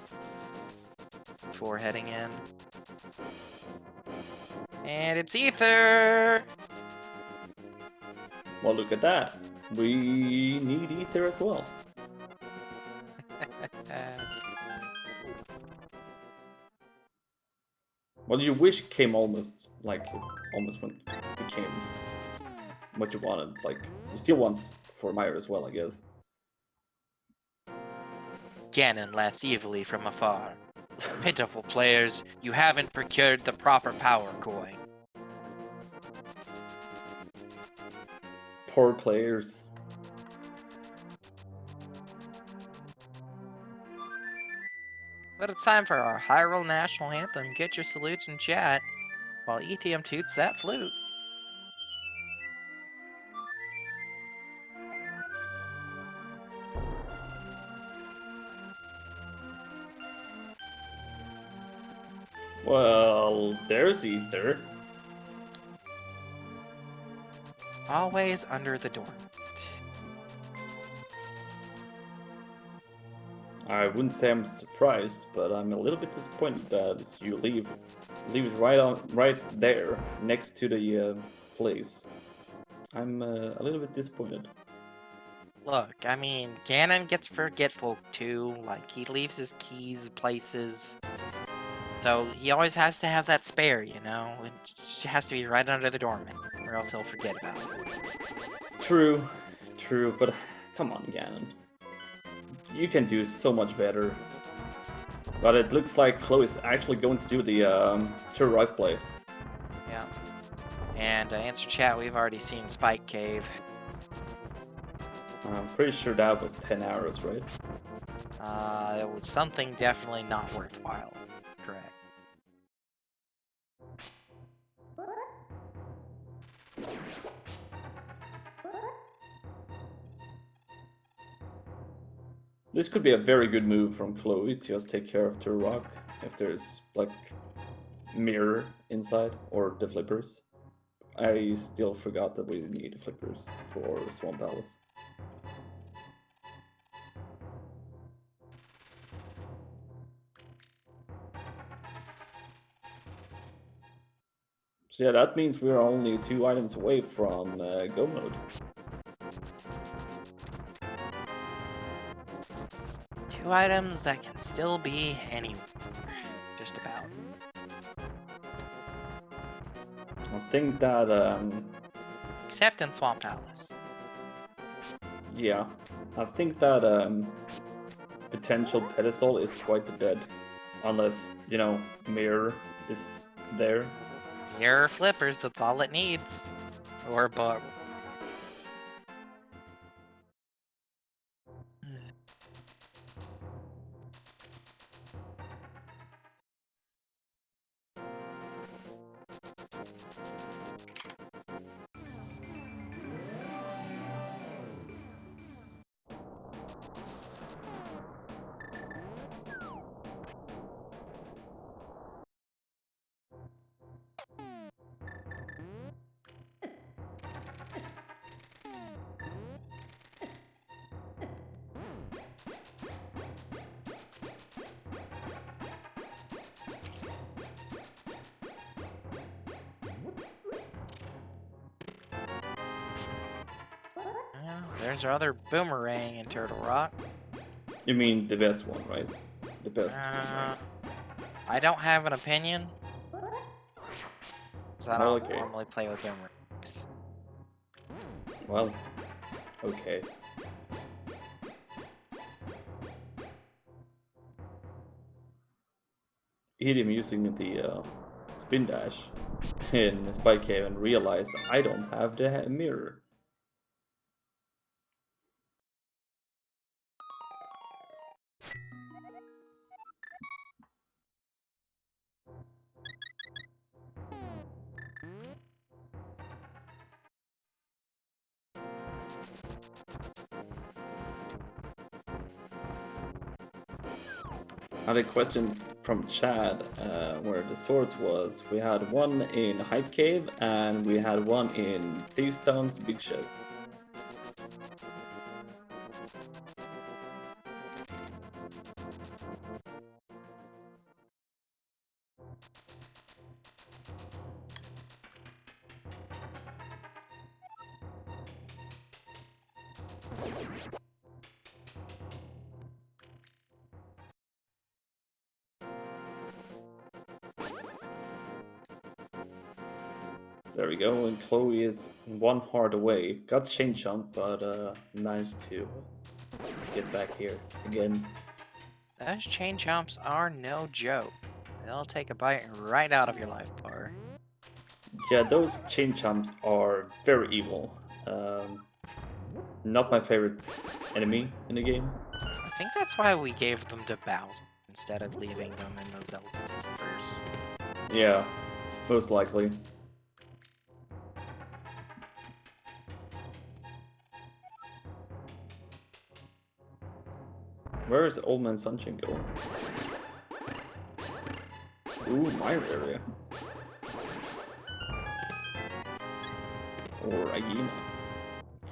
before heading in. And it's Ether! Well, look at that. We need Ether as well. Well, you wish came almost when it became what you wanted. Like, you still want for Meyer as well, I guess. Ganon laughs evilly from afar. Pitiful players, you haven't procured the proper power coin. Poor players. But it's time for our Hyrule National Anthem. Get your salutes in chat while ETM toots that flute. Well, there's Ether. Always under the door. I wouldn't say I'm surprised, but I'm a little bit disappointed that you leave it right there next to the place. I'm a little bit disappointed. Look, I mean, Ganon gets forgetful too. Like, he leaves his keys places. So he always has to have that spare, you know? It just has to be right under the doormat, or else he'll forget about it. True, but come on, Ganon. You can do so much better. But it looks like Chloe's actually going to do the Turtle Rock play. Yeah. And answer chat, we've already seen Spike Cave. I'm pretty sure that was 10 arrows, right? It was something definitely not worthwhile. Correct. This could be a very good move from Chloe to just take care of Turtle Rock if there's like mirror inside or the flippers. I still forgot that we need the flippers for Swamp Palace. So yeah, that means we're only 2 items away from go mode. 2 items that can still be anywhere. Just about. I think that, Except in Swamp Palace. yeah, I think that potential pedestal is quite dead. Unless, you know, mirror is there. Mirror flippers, that's all it needs. Or but. There's our other boomerang in Turtle Rock. You mean the best one, right? The best one, I don't have an opinion. Because I don't okay. normally play with boomerangs. Well, okay. Hit him using the spin dash in Spike Cave and realized I don't have the mirror. I had a question from Chad where the source was. We had one in Hype Cave and we had one in Thieves Town's Big Chest. There we go, and Chloe is 1 heart away. Got chain jump, but managed to get back here again. Those chain jumps are no joke. They'll take a bite right out of your life bar. Yeah, those chain jumps are very evil. Not my favorite enemy in the game. I think that's why we gave them to Bowser instead of leaving them in the Zelda universe. Yeah, most likely. Where is Old Man Sunshine going? Ooh, my area. Or Aegina.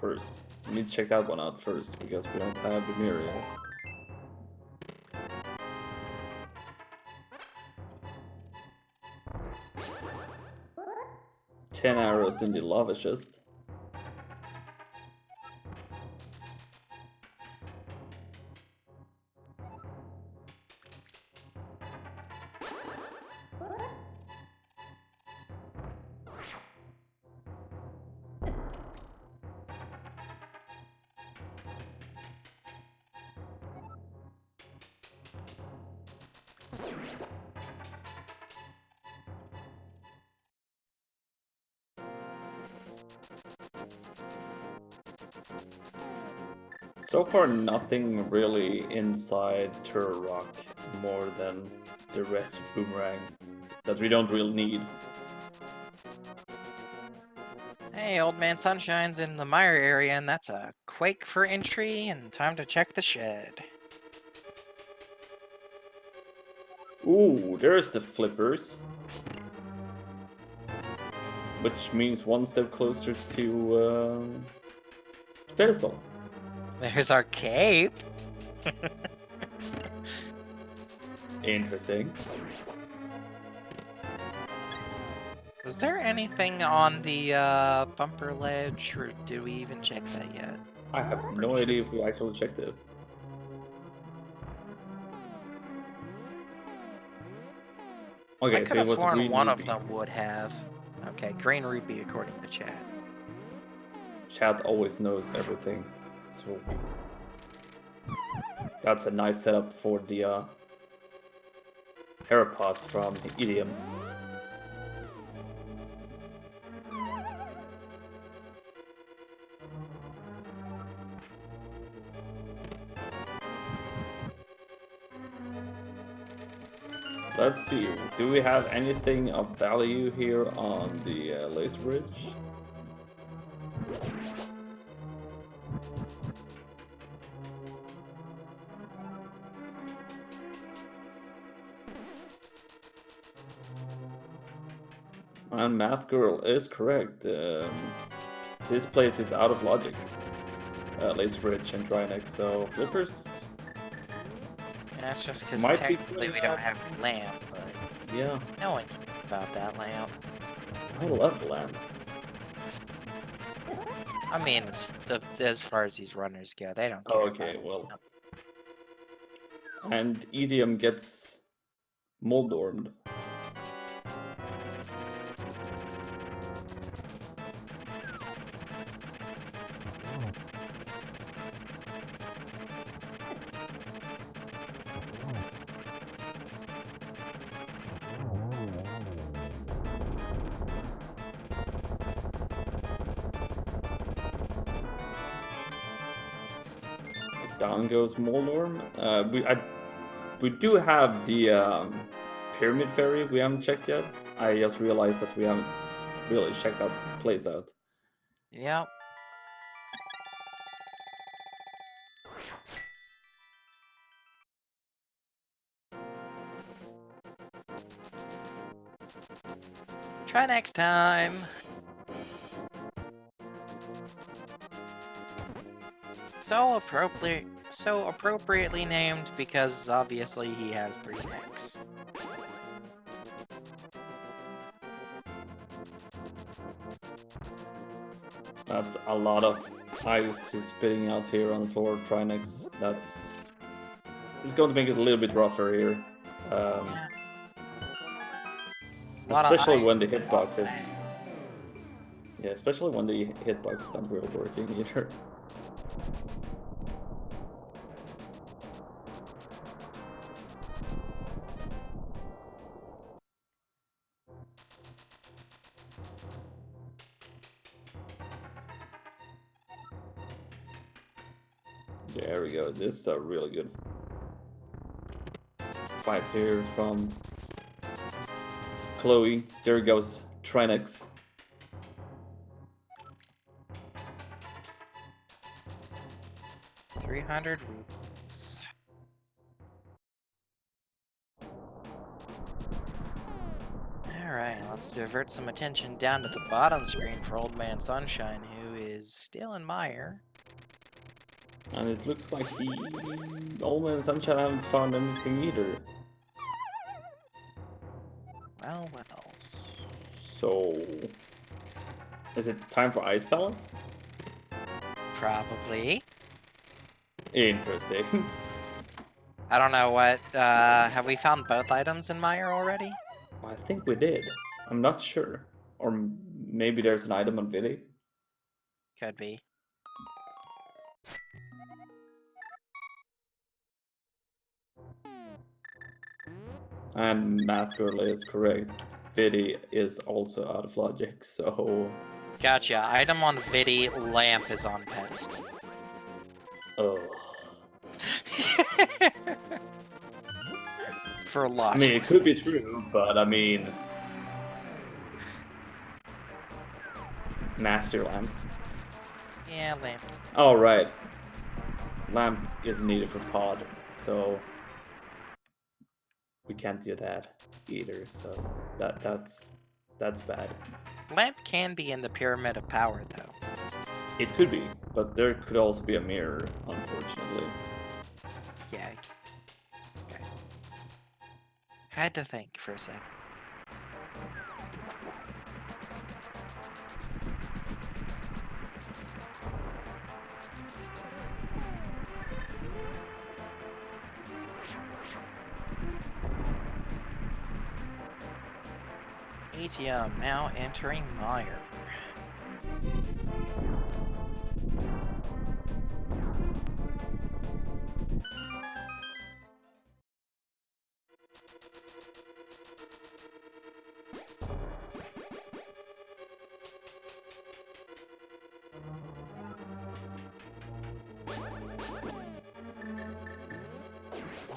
First. We need to check that one out first, because we don't have the mirror yet. Ten arrows in the lava chest. So far, nothing really inside Turtle Rock more than the red boomerang that we don't really need. Hey, Old Man Sunshine's in the mire area, and that's a quake for entry, and time to check the shed. Ooh, there's the flippers. Which means 1 step closer to pedestal. There's our cape. Interesting. Was there anything on the bumper ledge, or did we even check that yet? I have no Pretty idea sure. if we actually checked it. I Okay, could so it have was a sworn green one of ruby. them would have. Okay, green ruby according to chat. Chat always knows everything. So that's a nice setup for the Herapod from Idiom. Let's see, do we have anything of value here on the laser bridge? And Math Girl is correct. This place is out of logic. Laser bridge and Trinex, so flippers And that's just because might be technically good we don't at- have a lamp, but Yeah, no one cares about that lamp. I love the lamp. I mean, as far as these runners go, they don't care Okay, about well. it. And Idiom gets Moldormed. Down goes Moldorm. We do have the Pyramid Ferry we haven't checked yet. I just realized that we haven't really checked that place out. Yep. Try next time. So appropriately named because obviously he has 3 necks. That's a lot of ice he's spitting out here on the floor, Trinex. It's going to make it a little bit rougher here. Yeah. Lot of Especially ice, when the lot of hitbox is... lag. Yeah, especially when the hitbox not really working either. There we go. This is a really good fight here from Chloe. There goes Trinex. $300 rupees. Alright, let's divert some attention down to the bottom screen for Old Man Sunshine, who is still in mire. And it looks like Old Man Sunshine haven't found anything either. Well, well. So... Is it time for Ice Palace? Probably. Interesting. I don't know what, have we found both items in mire already? I think we did. I'm not sure. Or maybe there's an item on Vidi. Could be. And Math Girl is correct. Vidi is also out of logic, so... Gotcha. Item on Vidi, lamp is on pedestal. Oh. For logic. I mean, it could be true, but I mean... Master Lamp. Yeah, lamp. Oh, right. Lamp is needed for pod, so... We can't do that either, so that's bad. Lamp can be in the Pyramid of Power, though. It could be, but there could also be a mirror, unfortunately. Yeah. Okay. I, okay. Had to think for a second. ATM now entering mire.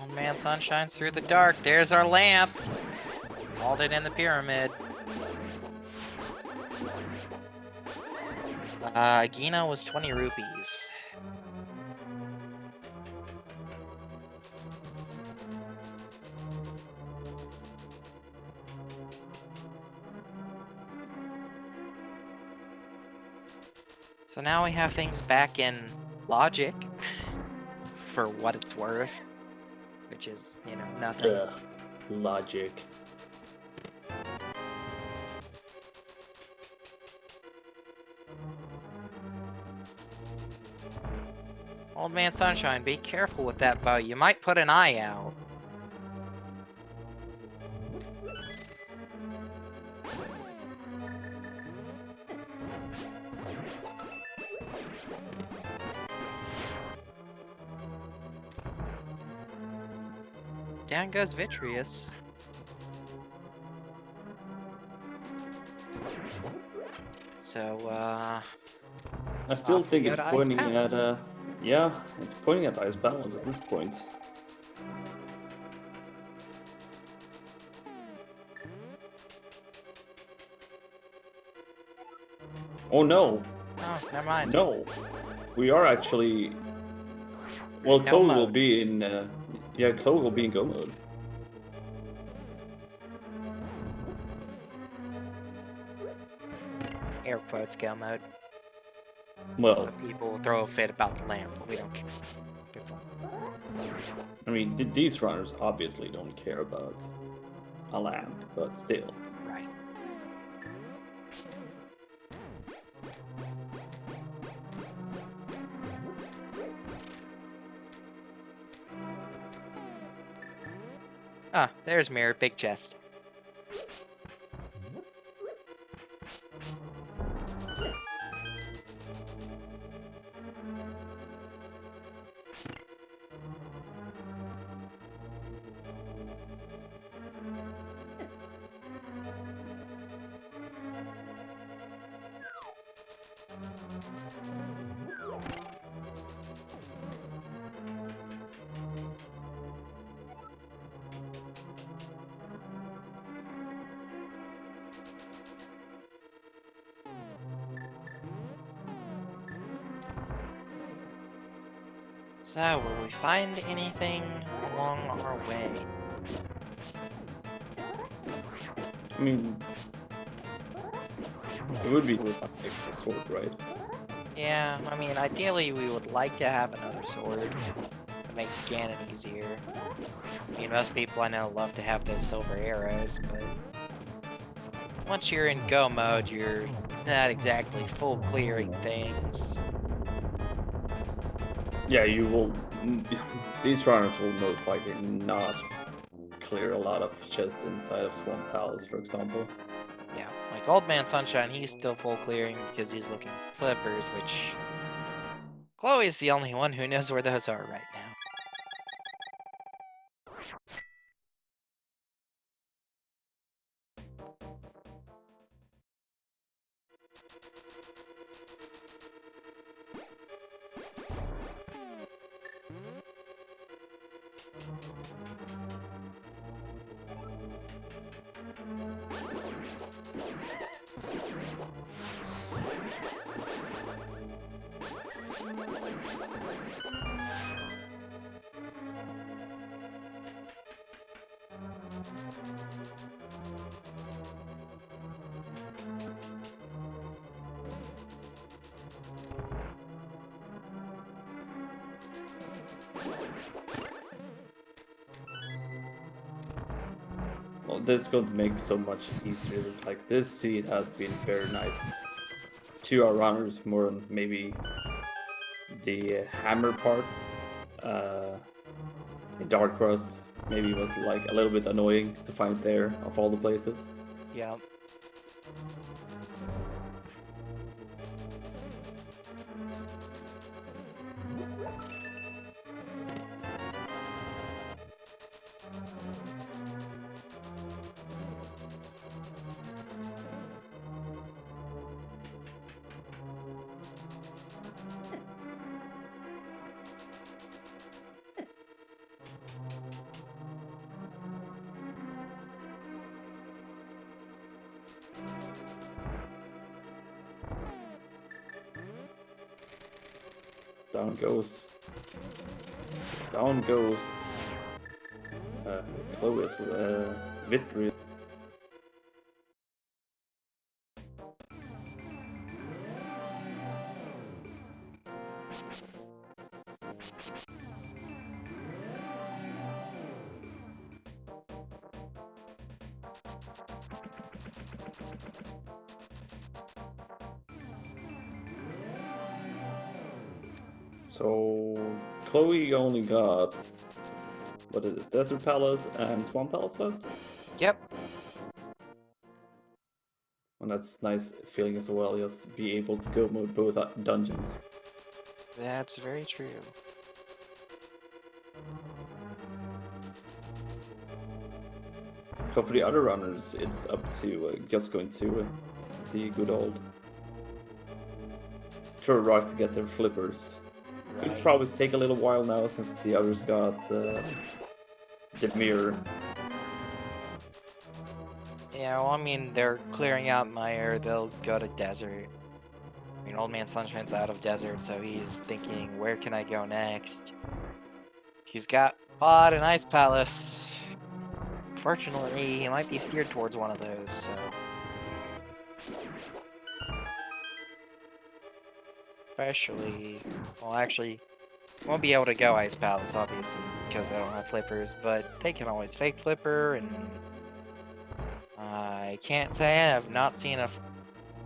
Old man sun shines through the dark. There's our lamp. Called it in the pyramid. Gina was 20 rupees. So now we have things back in logic, for what it's worth, which is, you know, nothing. Ugh, logic. Old man Sunshine, be careful with that bow. You might put an eye out. Down goes Vitreous. So, I still off we think go it's to Ice pointing Palace. at yeah, it's pointing at Ice Palace at this point. Oh no, Oh, never mind. no, we are actually. Well, No Chloe will mode. be in. Yeah, Chloe will be in go mode. Air quotes go mode. Well, So people will throw a fit about the lamp, but we don't care. It's on. I mean, these runners obviously don't care about a lamp, but still. Right. Ah, there's Mirror, big chest. So, will we find anything along our way? I mean, it would be cool if I picked the sword, right? Yeah, I mean, ideally we would like to have another sword to make scanning easier. I mean, most people I know love to have those silver arrows, but once you're in go mode, you're not exactly full clearing things. Yeah, you will. These runners will most likely not clear a lot of chests inside of Swamp Palace, for example. Yeah, like Old Man Sunshine, he's still full clearing because he's looking for flippers, which Chloe's the only one who knows where those are right now. Well, this is going to make so much easier. Like, this seed has been very nice to our runners, more than maybe the hammer part. The Dark Crust maybe was like a little bit annoying to find there of all the places. Yeah. Down goes. Down goes. Chloe's victory. So Chloe only got, what is it, Desert Palace and Swamp Palace left? Yep. And that's nice feeling as well, just to be able to go mode both dungeons. That's very true. So for the other runners, it's up to just going to the good old Tour Rock to get their flippers. It'll Right. probably take a little while now since the others got the mirror. Yeah, well, I mean, they're clearing out Meyer. They'll go to desert. I mean, Old Man Sunshine's out of desert, so he's thinking, where can I go next? He's got Pod and Ice Palace. Fortunately, he might be steered towards one of those, so. Especially, well, actually, won't be able to go Ice Palace, obviously, because they don't have flippers, but they can always fake flipper, and I can't say I have not seen a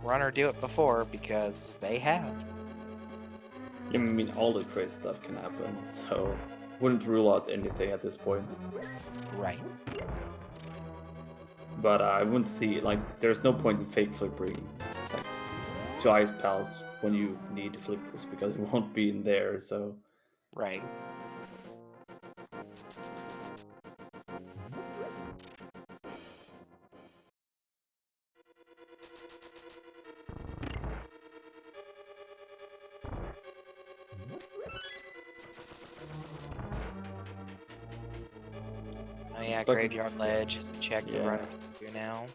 runner do it before, because they have. I mean, all the crazy stuff can happen, so wouldn't rule out anything at this point. Right. But I wouldn't see, like, there's no point in fake flippering, like, to Ice Palace when you need flippers, because it won't be in there, so. Right. Oh yeah, Looks like Graveyard it's- Ledge. Check the yeah. runner here now.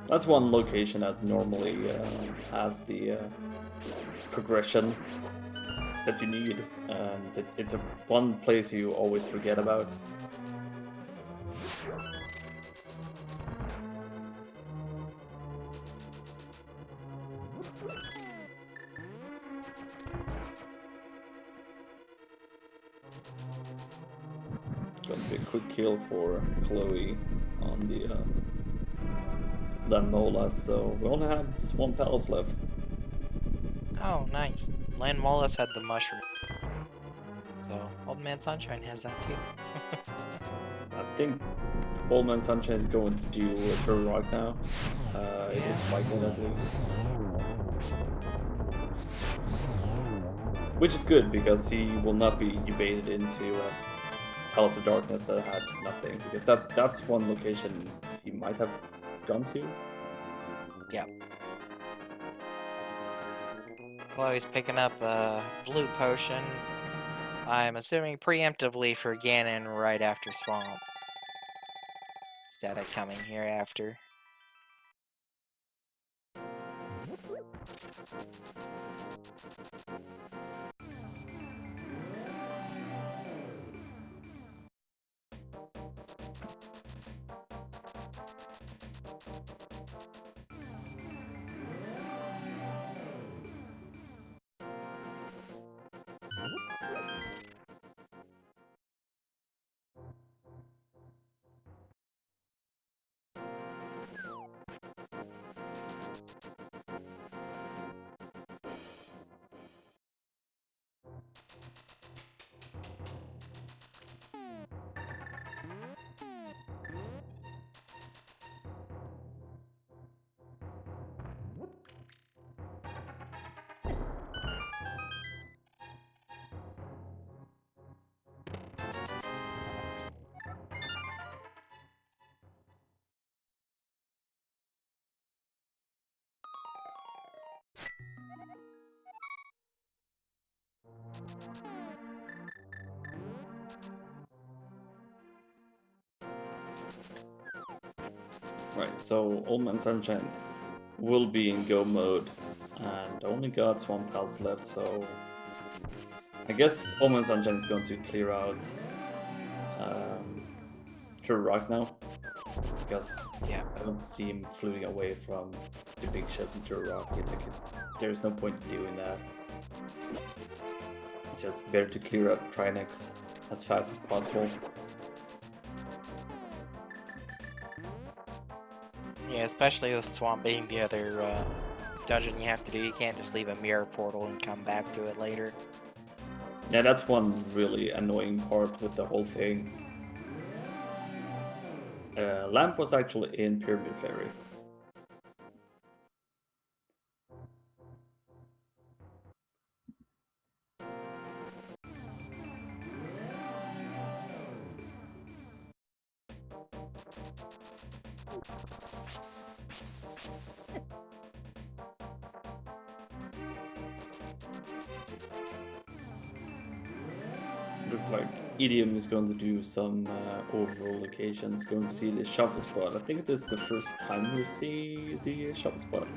That's one location that normally has the progression that you need, and it's one place you always forget about. Gonna be a quick kill for Chloe on the Mola, so we only have Swamp Palace left. Oh, nice. Land Molas had the mushroom. So, Old Man Sunshine has that too. I think Old Man Sunshine is going to do Fur Rock now. It looks like it at least. Which is good, because he will not be debated into Palace of Darkness that had nothing, because that's one location he might have gone to. Yep. Chloe's picking up a blue potion. I'm assuming preemptively for Ganon right after Swamp. Static coming here after. Right, so Old Man Sunshine will be in go mode, and only got Swamp Pals left, so I guess Old Man Sunshine is going to clear out True Rock now, because Yeah. I don't see him fleeing away from the big shots in True Rock. There's no point in doing that. It's just better to clear out Trinex as fast as possible. Yeah, especially with Swamp being the other dungeon you have to do. You can't just leave a mirror portal and come back to it later. Yeah, that's one really annoying part with the whole thing. Lamp was actually in Pyramid Ferry. Looks like Idiom is going to do some overall locations, going to see the shovel spot. I think this is the first time we see the shovel spot.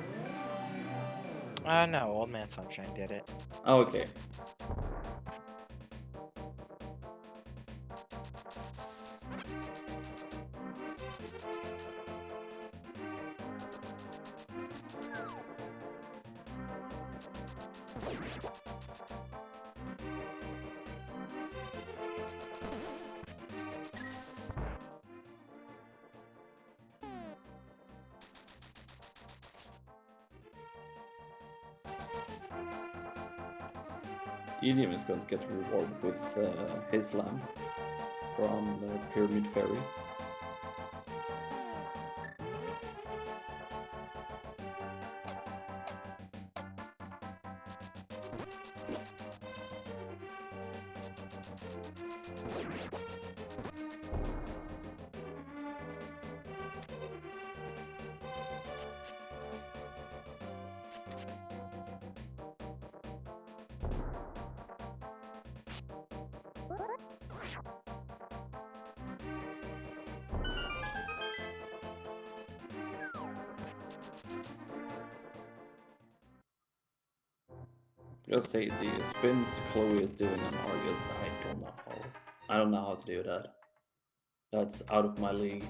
No, Old Man Sunshine did it. Oh, okay. Idiom is going to get rewarded with his lamp from Pyramid Ferry. Just say the spins Chloe is doing on Argus, I don't know how to do that. That's out of my league.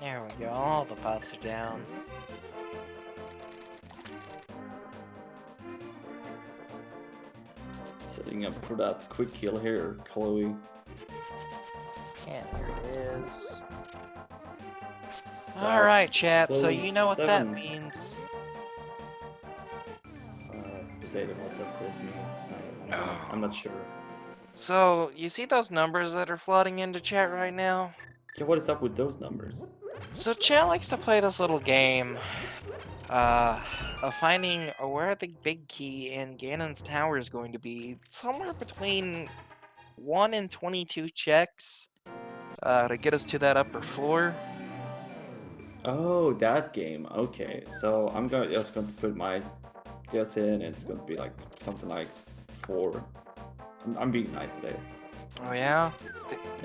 There we go, all the buffs are down. Setting up for that quick kill here, Chloe. And there it is. That's Alright, chat, so Chloe's you know what that 7. means. Poseidon, what does it mean? I'm not sure. So, you see those numbers that are flooding into chat right now? Yeah, what is up with those numbers? So chat likes to play this little game of finding where the big key in Ganon's tower is going to be. Somewhere between 1 and 22 checks to get us to that upper floor. Oh, that game. Okay, so I'm just going to put my guess in. It's going to be like something like 4. I'm being nice today. Oh yeah.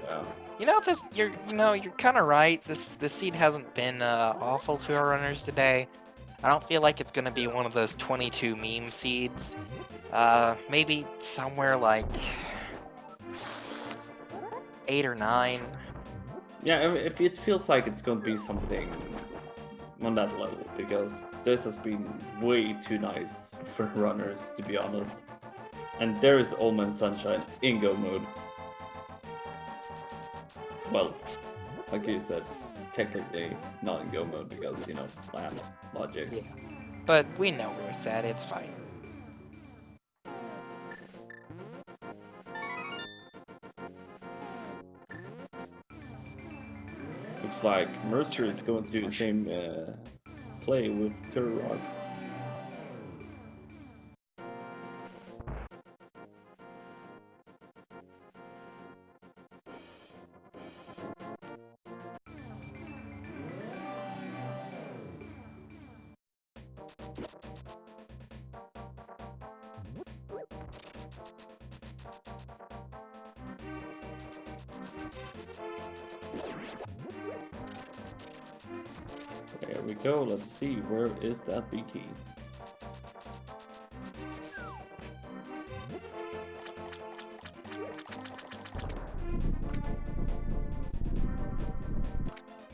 Yeah. You know this. You're kind of right. This seed hasn't been awful to our runners today. I don't feel like it's gonna be one of those 22 meme seeds. Maybe somewhere like 8 or 9. Yeah, if it feels like it's going to be something on that level, because this has been way too nice for runners, to be honest. And there is Old Man Sunshine in go mode. Well, like you said, technically not in go mode because, you know, lamp logic. Yeah. But we know where it's at. It's fine. Looks like Mercer is going to do the same play with Turtle Rock. There we go. Let's see. Where is that big key?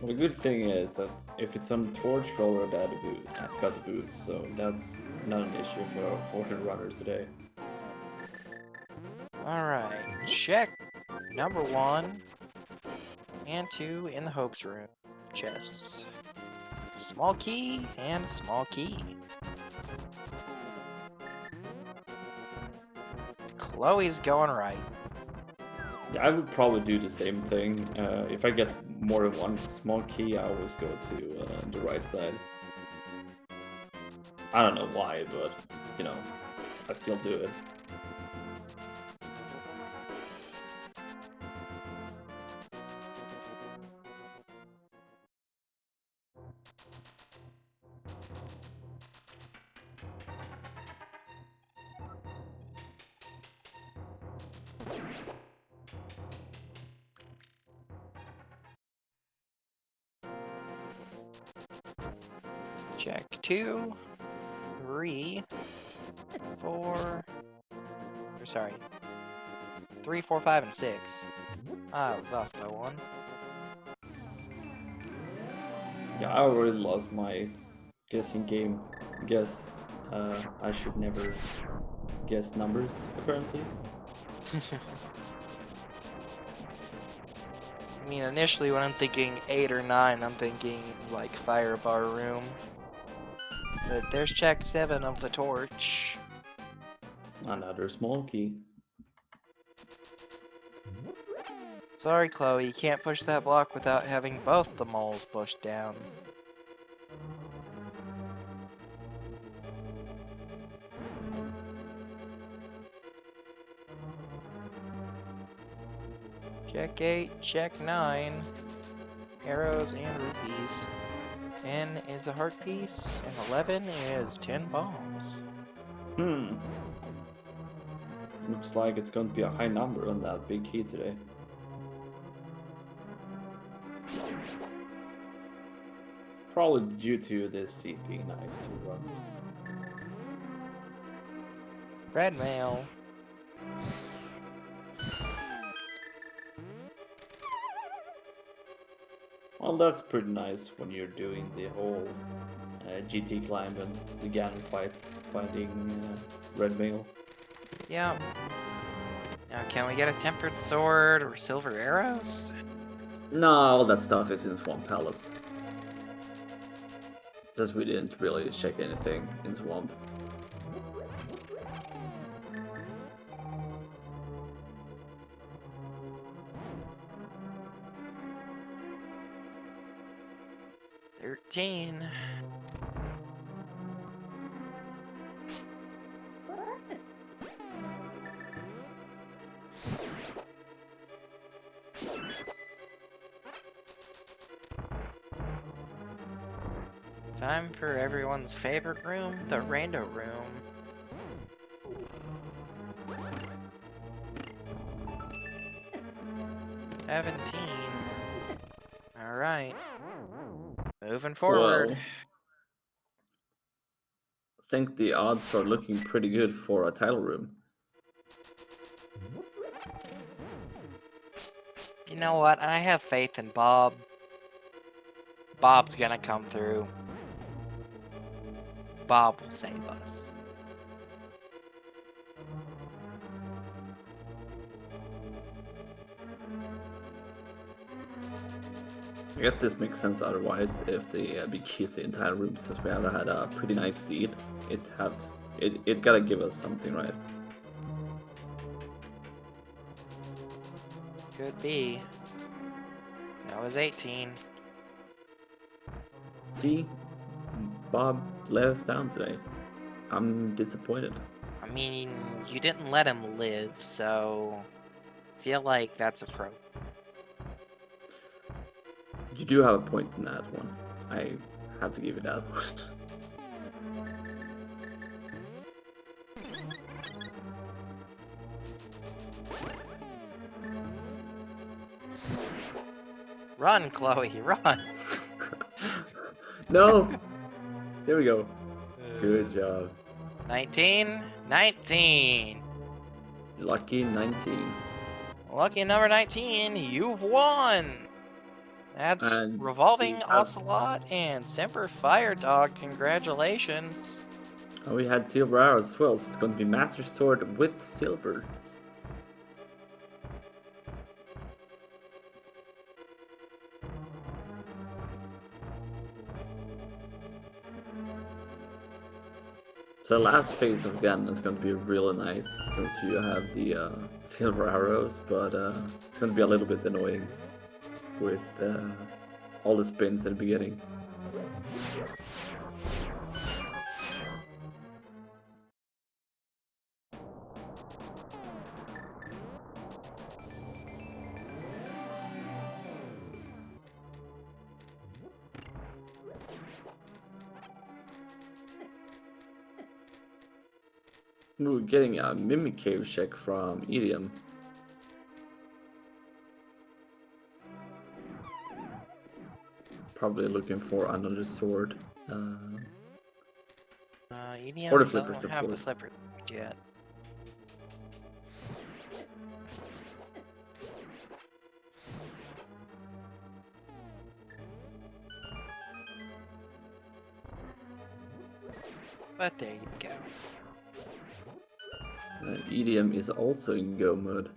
Well, the good thing is that if it's on Torch Roller, that got the boot, so that's not an issue for our Fortune runners today. Alright, check number 1 and 2 in the Hopes room. Chests. Small key and small key. Chloe's going right. Yeah, I would probably do the same thing. If I get more than one small key, I always go to the right side. I don't know why, but, you know, I still do it. Check 2, 3, 4. Sorry. 3, 4, 5, and 6. I was off by 1. Yeah, I already lost my guessing game. Guess I should never guess numbers, apparently. I mean, initially when I'm thinking 8 or 9, I'm thinking like fire bar room. But there's check 7 of the torch. Another small key. Sorry, Chloe, you can't push that block without having both the moles pushed down. Check 8, check 9. Arrows and rupees. 10 is a heart piece, and 11 is 10 bombs. Looks like it's going to be a high number on that big key today. Probably due to this seat being nice to runners. Red mail. Well, that's pretty nice when you're doing the whole GT climb and the Ganon fight, fighting red mail. Yeah. Now, can we get a tempered sword or silver arrows? No, all that stuff is in Swamp Palace. Just we didn't really check anything in Swamp. $13. Time for everyone's favorite room, the rando room. $17. Alright. Moving forward. Well, I think the odds are looking pretty good for a title room. You know what? I have faith in Bob. Bob's gonna come through. Bob will save us. I guess this makes sense otherwise if the big keys in title room, since we have had a pretty nice seed, it gotta give us something, right? Could be. That was 18. See, Bob let us down today. I'm disappointed. I mean, you didn't let him live, so I feel like that's a pro. You do have a point in that one. I have to give you that one. Run, Chloe, run. No! There we go. Good job. 19. 19. Lucky 19. Lucky number 19, you've won. That's And Revolving we have, Ocelot and Semper Fire Dog. Congratulations. we had silver arrows as well, so it's going to be Master Sword with silvers. So the last phase of Gan is going to be really nice since you have the silver arrows, but it's going to be a little bit annoying with all the spins at the beginning. We're getting a Mimic Cave check from Idiom. Probably looking for another sword. EDM Or the flippers, don't of have the course. flippers yet. But there you go. Idiom is also in go mode.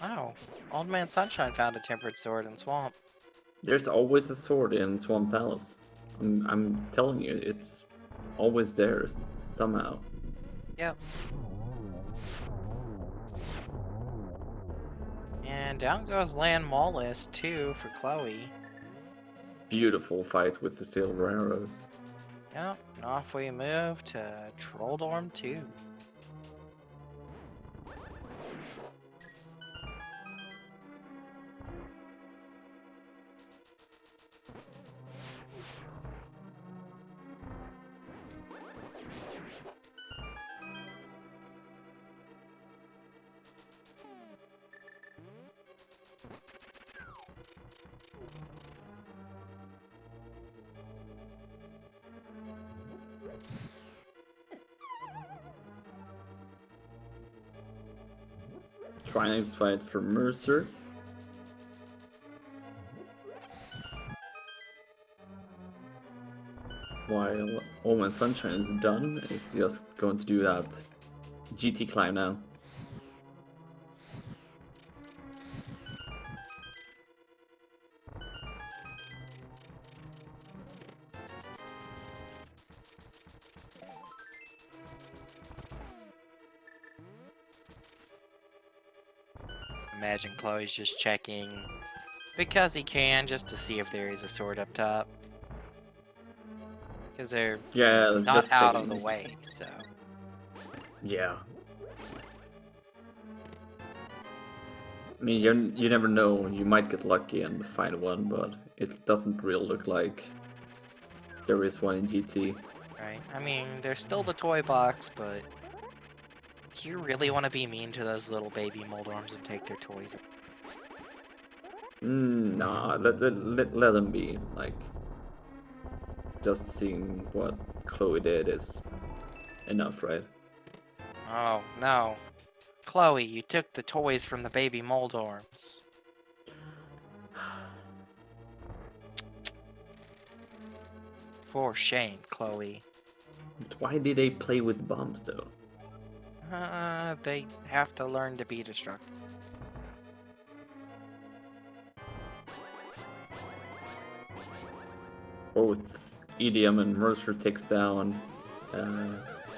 Oh, Old Man Sunshine found a tempered sword in Swamp. There's always a sword in Swamp Palace. I'm telling you, it's always there somehow. Yep. And down goes Land Mollis too for Chloe. Beautiful fight with the silver arrows. Yep, and off we move to Trolldorm 2. Trying to fight for Mercer. While All My Sunshine is done, it's just going to do that GT climb now. Imagine Chloe's just checking because he can, just to see if there is a sword up top. Because they're Yeah, not just out checking. of the way, so. Yeah. I mean, you never know. You might get lucky and find one, but it doesn't really look like there is one in GT. Right. I mean, there's still the toy box, but do you really want to be mean to those little baby Moldorms and take their toys? Nah, let them be. Like, just seeing what Chloe did is enough, right? Oh, no. Chloe, you took the toys from the baby Moldorms. For shame, Chloe. But why did they play with bombs, though? They have to learn to be destructive. Both EDM and Mercer takes down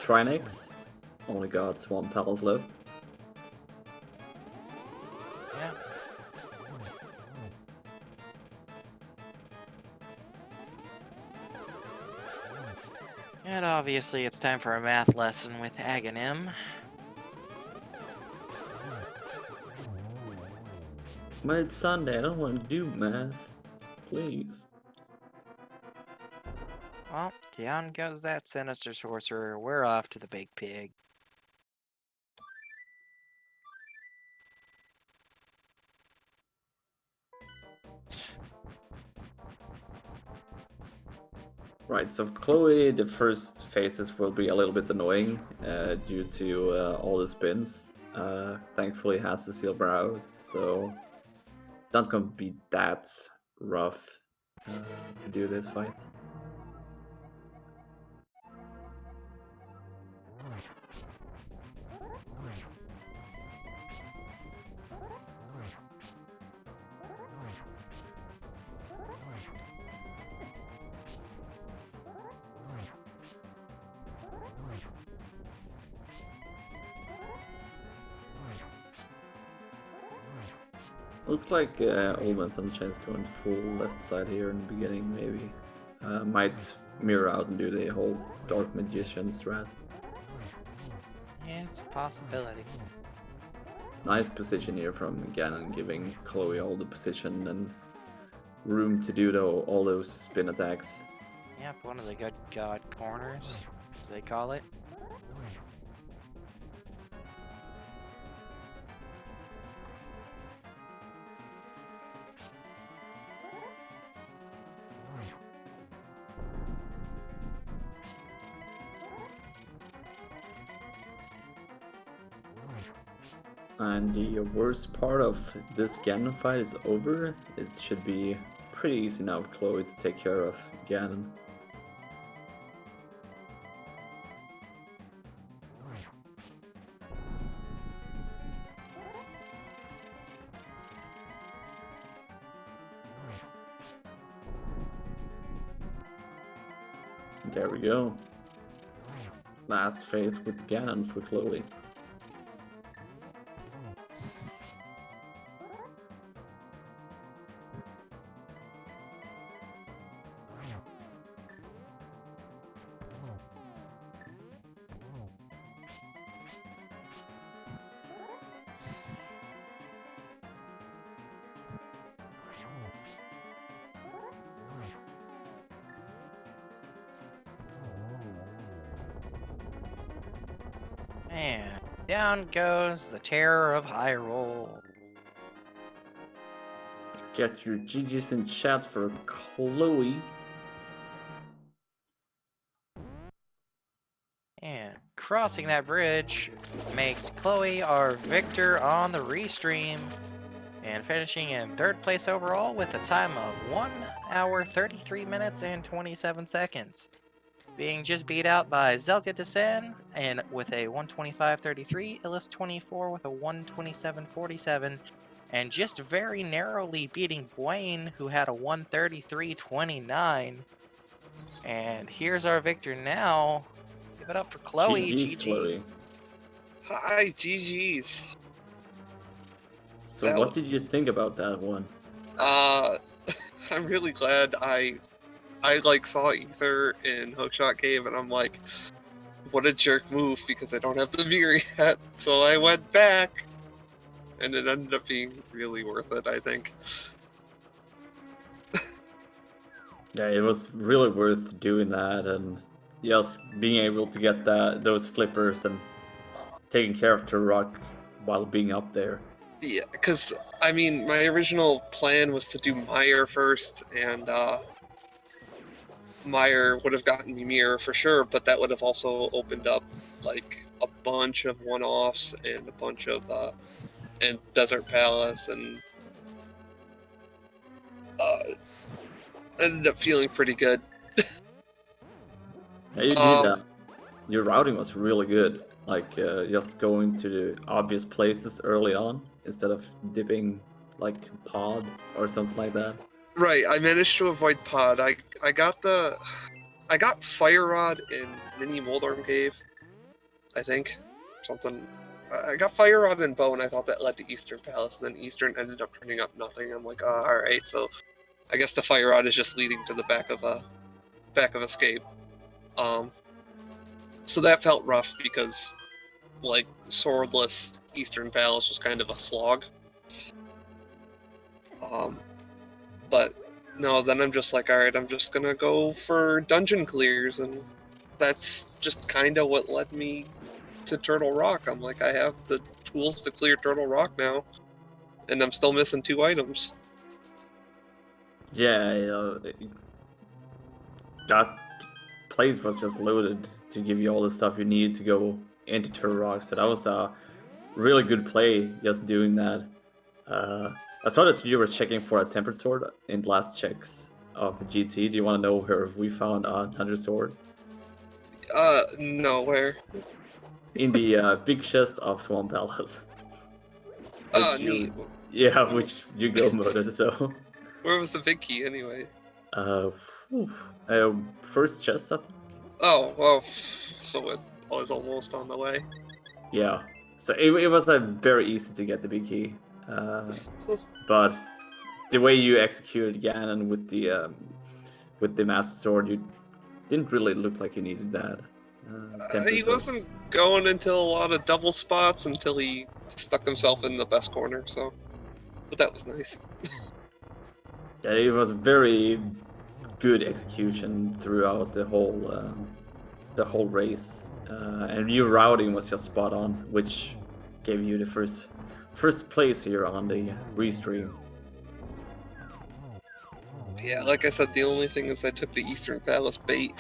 Trinex. Only got Swamp Palace left. Yeah. And obviously it's time for a math lesson with Aghanim. But it's Sunday, I don't want to do math. Please. Well, down goes that sinister sorcerer. We're off to the big pig. Right, so for Chloe, the first phases will be a little bit annoying due to all the spins. Thankfully, it has the seal brows, so it's not going to be that rough to do this fight. Looks like Old Man Sunshine's going full left side here in the beginning, maybe. Might mirror out and do the whole Dark Magician strat. Yeah, it's a possibility. Nice position here from Ganon, giving Chloe all the position and room to do all those spin attacks. Yep, one of the good god corners, as they call it. And the worst part of this Ganon fight is over. It should be pretty easy now for Chloe to take care of Ganon. There we go. Last phase with Ganon for Chloe. And down goes the terror of Hyrule. Get your GGs in chat for Chloe. And crossing that bridge makes Chloe our victor on the restream. And finishing in third place overall with a time of 1 hour 33 minutes and 27 seconds. Being just beat out by Zelka Descend and with a 125.33, Illis24 with a 127.47, and just very narrowly beating Bwayne, who had a 133.29. And here's our victor now. Give it up for Chloe. GG's, GG. Chloe. Hi, GG's. So That what did you think about that one? I'm really glad I like saw Ether in Hookshot Cave, and I'm like, what a jerk move, because I don't have the mirror yet. So I went back, and it ended up being really worth it, I think. Yeah, it was really worth doing that, and just being able to get those flippers and taking care of the rock while being up there. Yeah, because, I mean, my original plan was to do Meyer first, and Meyer would have gotten me mirror for sure, but that would have also opened up, like, a bunch of one-offs and a bunch of, and Desert Palace, and ended up feeling pretty good. Yeah, you did that. Your routing was really good. Like, just going to the obvious places early on instead of dipping, like, pod or something like that. Right, I managed to avoid pod. I got Fire Rod in Mini Moldorm Cave, I think. Something. I got Fire Rod and Bow, and I thought that led to Eastern Palace, and then Eastern ended up turning up nothing. I'm like, oh, alright, so I guess the Fire Rod is just leading to the back of Escape. So that felt rough because, like, swordless Eastern Palace was kind of a slog. But no, then I'm just like, alright, I'm just gonna go for dungeon clears, and that's just kind of what led me to Turtle Rock. I'm like, I have the tools to clear Turtle Rock now, and I'm still missing 2 items. Yeah, that place was just loaded to give you all the stuff you need to go into Turtle Rock, so that was a really good play, just doing that. I saw that you were checking for a tempered sword in the last checks of GT. Do you want to know where we found another sword? No, where? In the big chest of Swamp Palace. Oh, Which neat. Yeah, which you go modded, so. Where was the big key anyway? First chest, I think. Oh, well, so it was almost on the way. Yeah, so it was very easy to get the big key, but the way you executed Ganon with the Master Sword, you didn't really look like you needed that. He wasn't going into a lot of double spots until he stuck himself in the best corner, so. But that was nice. Yeah, it was very good execution throughout the whole race, and your routing was just spot on, which gave you the first place here on the restream. Yeah, like I said, the only thing is I took the Eastern Palace bait,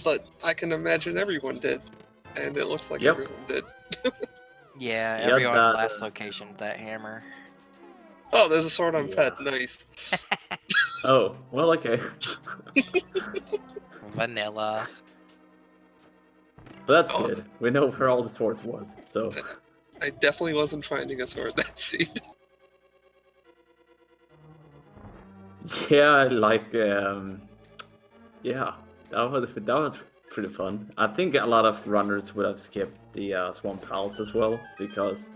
but I can imagine everyone did, and it looks like Yep. everyone did. Yeah, Yeah, everyone that, last location with that hammer. Oh, there's a sword on Yeah. Pet, nice. Oh, well, okay. Vanilla. But that's Oh. good. We know where all the swords was, so. I definitely wasn't finding a sword that seed. Yeah, like, yeah, that was pretty fun. I think a lot of runners would have skipped the Swamp Palace as well, because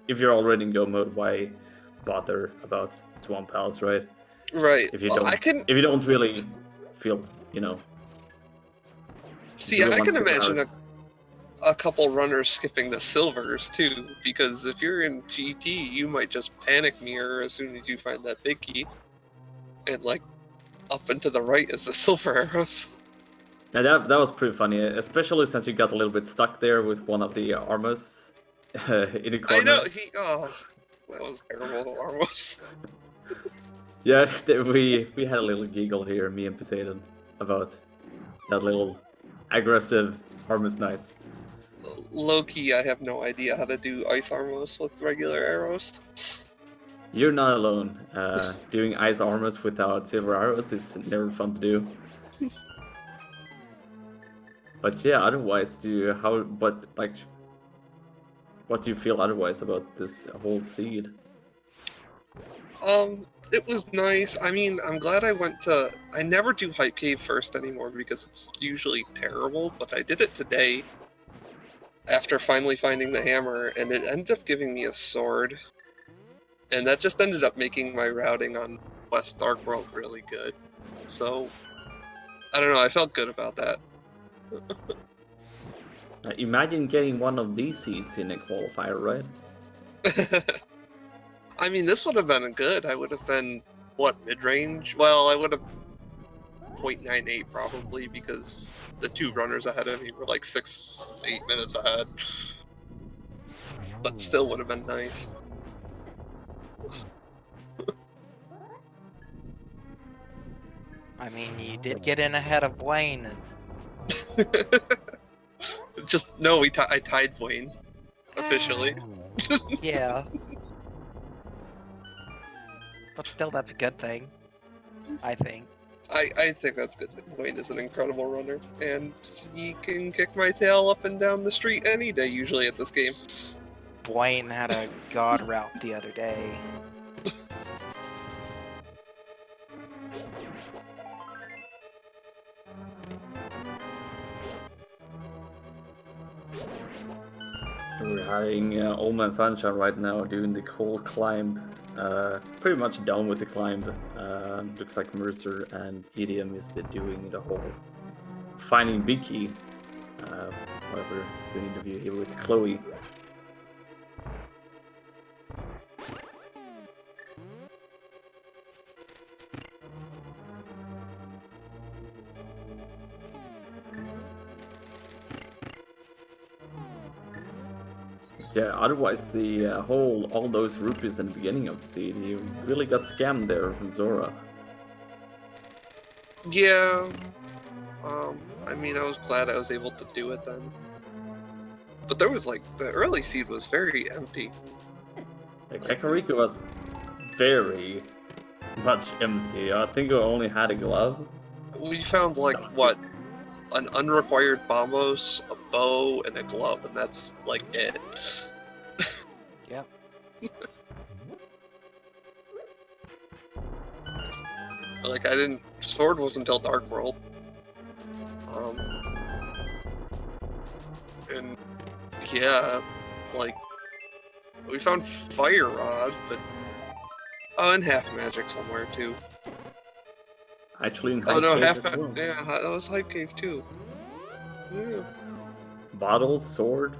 if you're already in go mode, why bother about Swamp Palace, right? Right. If you Well, don't, if you don't really feel, you know. See, really I want can to imagine browse. a couple runners skipping the silvers too, because if you're in GT, you might just panic mirror as soon as you find that big key, and like up and to the right is the silver arrows. Yeah, that was pretty funny, especially since you got a little bit stuck there with one of the armors in the corner. I know that was terrible, Armos. Yeah, we had a little giggle here, me and Poseidon, about that little aggressive Armors Knight. Low-key, I have no idea how to do ice Armos with regular arrows. You're not alone. Doing ice armors without silver arrows is never fun to do. But yeah, otherwise, what do you feel otherwise about this whole seed? It was nice. I mean, I'm glad I never do Hype Cave first anymore because it's usually terrible, but I did it today after finally finding the hammer, and it ended up giving me a sword. And that just ended up making my routing on West Dark World really good. So, I don't know, I felt good about that. Imagine getting one of these seeds in a qualifier, right? I mean, this would have been good. I would have been, what, mid-range? Well, I would have 0.98 probably, because the 2 runners ahead of me were like 6-8 minutes ahead. But still would have been nice. I mean, you did get in ahead of Blaine. And... Just, no, I tied Wayne. Officially. Yeah. But still, that's a good thing. I think. I think that's good. Wayne is an incredible runner, and he can kick my tail up and down the street any day, usually, at this game. Blaine had a god route the other day. We're having Old Man Sunshine right now doing the cold climb. Pretty much done with the climb. Looks like Mercer and Idiom is doing the whole finding Big Key. Whatever, good interview here with Chloe. Yeah, otherwise the all those rupees in the beginning of the seed, you really got scammed there from Zora. Yeah. I mean, I was glad I was able to do it then. But there was like, the early seed was very empty. The Kakariko was very much empty. I think I only had a glove. We found like, what, an unrequired bombos, a bow, and a glove, and that's like it. Yep. Like, I didn't, sword wasn't until Dark World. And yeah, like, we found Fire Rod, but, oh, and Half Magic somewhere too. Actually, in Oh no, Hype Half Cave as Magic, well. yeah, that was Hype Cave too. Yeah. Bottle, sword,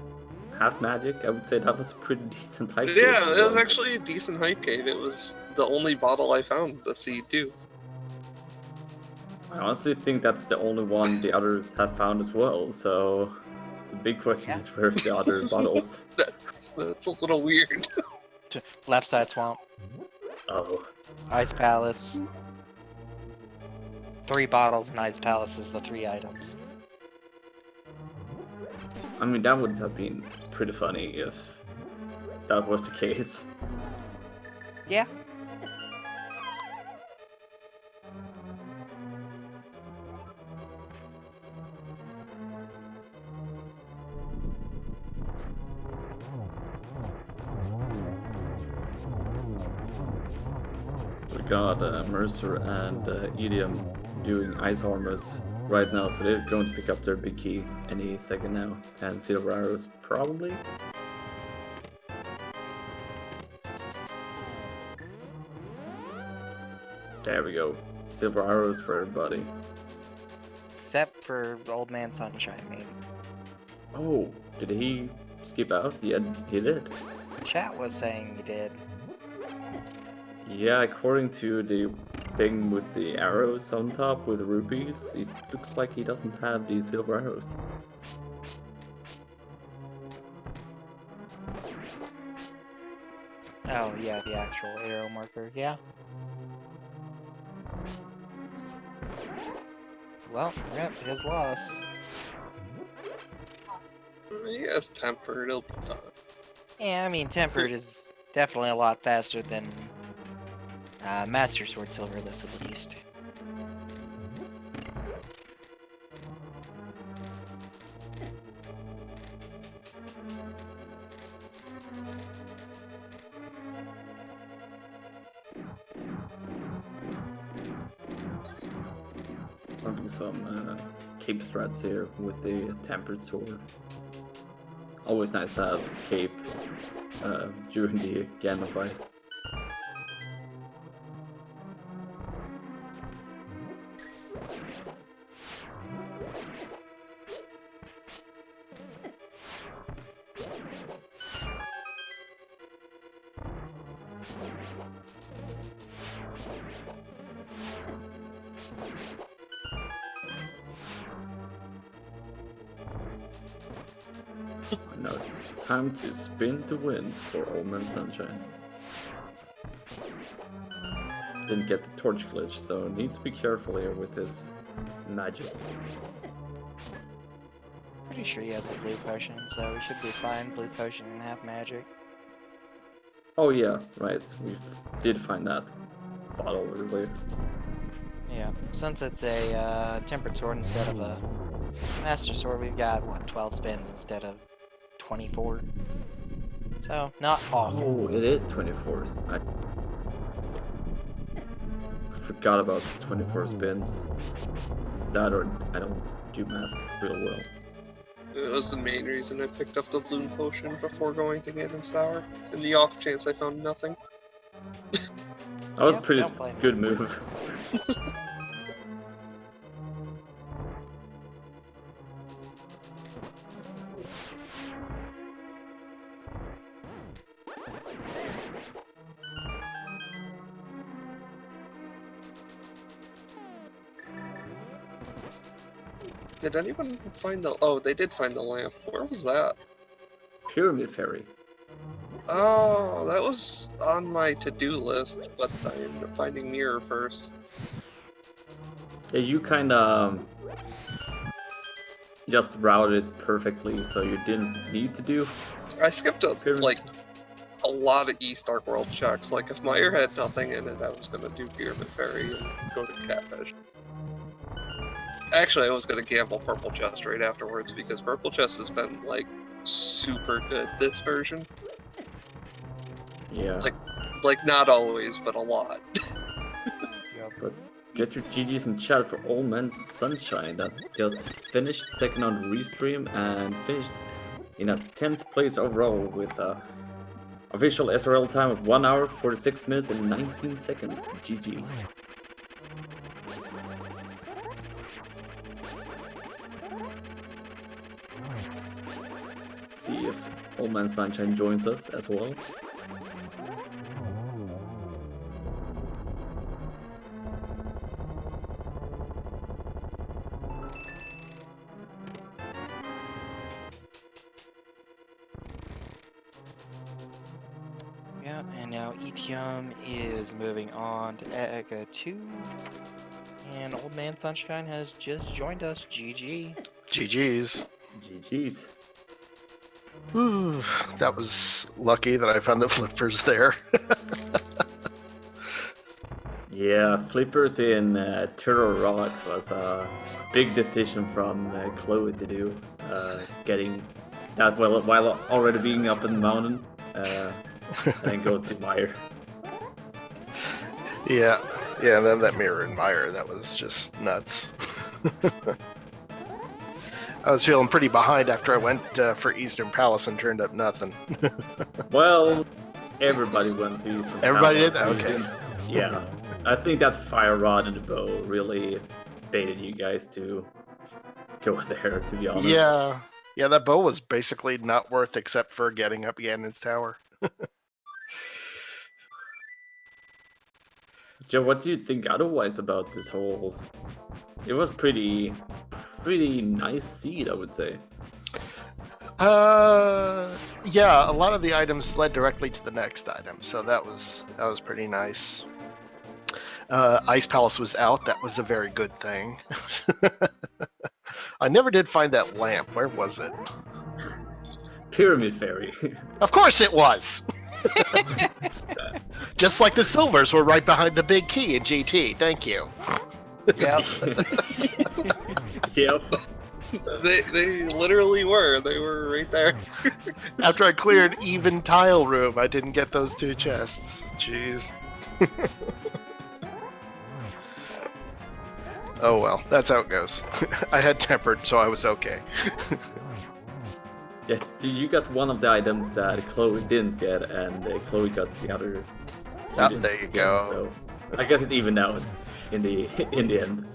half magic. I would say that was a pretty decent Hype Cave. Yeah, it was actually a decent Hype Cave. It was the only bottle I found, the seed too. I honestly think that's the only one the others have found as well. So the big question Yeah. is, where's the other bottles? That's a little weird. Left side swamp, Oh, Ice Palace. 3 bottles in Ice Palace is the 3 items. I mean that would have been pretty funny if that was the case. Yeah. We got Mercer and Idiom doing ice armors right now, so they're going to pick up their big key any second now. And Silver Arrows probably. There we go. Silver Arrows for everybody. Except for Old Man Sunshine, maybe. Oh, did he skip out? Yeah, he did. Chat was saying he did. Yeah, according to the thing with the arrows on top with the rupees, it looks like he doesn't have the silver arrows. Oh, yeah, the actual arrow marker, yeah. Well, yep, his loss. He has tempered, it'll be fine. Yeah, I mean, Tempered is definitely a lot faster than Master Sword Silverless, at least. Having some cape strats here with the tempered sword. Always nice to have cape during the Gamma fight. Now it's time to spin to win for Old Man Sunshine. Didn't get the torch glitch, so needs to be careful here with his magic. Pretty sure he has a blue potion, so we should be fine. Blue potion and half magic. Oh yeah, right, we did find that bottle earlier. Yeah, since it's a tempered sword instead of a master sword, we've got, what, 12 spins instead of 24. So, not awful. Oh, it is 24. I forgot about the 24 spins. That or I don't do math real well. It was the main reason I picked up the blue potion before going to Ganon's Tower. In the off chance I found nothing. That was a Yep, pretty don't blame me. good move. Did anyone find the... Oh, they did find the lamp. Where was that? Pyramid Fairy. Oh, that was on my to-do list, but I ended up finding Mirror first. Yeah, you kind of just routed it perfectly, so you didn't need to do. I skipped Pyramid. like a lot of East Dark World checks. Like if Meyer had nothing in it, I was gonna do Pyramid Fairy and go to Catfish. Actually, I was gonna gamble Purple Chest right afterwards because Purple Chest has been like super good this version. Yeah. Like not always, but a lot. But get your GGs in chat for Old Man Sunshine that just finished second on Restream and finished in a 10th place overall with a official SRL time of 1 hour, 46 minutes and 19 seconds. GGs. See if Old Man Sunshine joins us as well. Yeah, and now ETM is moving on to Ega 2. And Old Man Sunshine has just joined us. GG. GG's. GGs. Ooh, that was lucky that I found the flippers there. Yeah, flippers in Turtle Rock was a big decision from Chloe to do. Getting that while already being up in the mountain, and go to Meyer. Yeah, and then that mirror and Meyer, that was just nuts. I was feeling pretty behind after I went for Eastern Palace and turned up nothing. Well, everybody went to Eastern Everybody Palace, did? so you Okay. didn't- Yeah, I think that fire rod and the bow really baited you guys to go there, to be honest. Yeah, that bow was basically not worth except for getting up Ganon's tower. Joe, what do you think otherwise about this whole... It was pretty nice seed, I would say. Yeah, a lot of the items led directly to the next item, so that was pretty nice. Ice Palace was out. That was a very good thing. I never did find that lamp. Where was it? Pyramid Fairy. Of course it was! Just like the silvers were right behind the big key in GT. Thank you. Yep. Yep. They literally were. They were right there. After I cleared even tile room, I didn't get those two chests. Jeez. Oh well, that's how it goes. I had tempered, so I was okay. Yeah, you got one of the items that Chloe didn't get, and Chloe got the other. Oh, didn't there you get, go. So I guess it evened out in the end.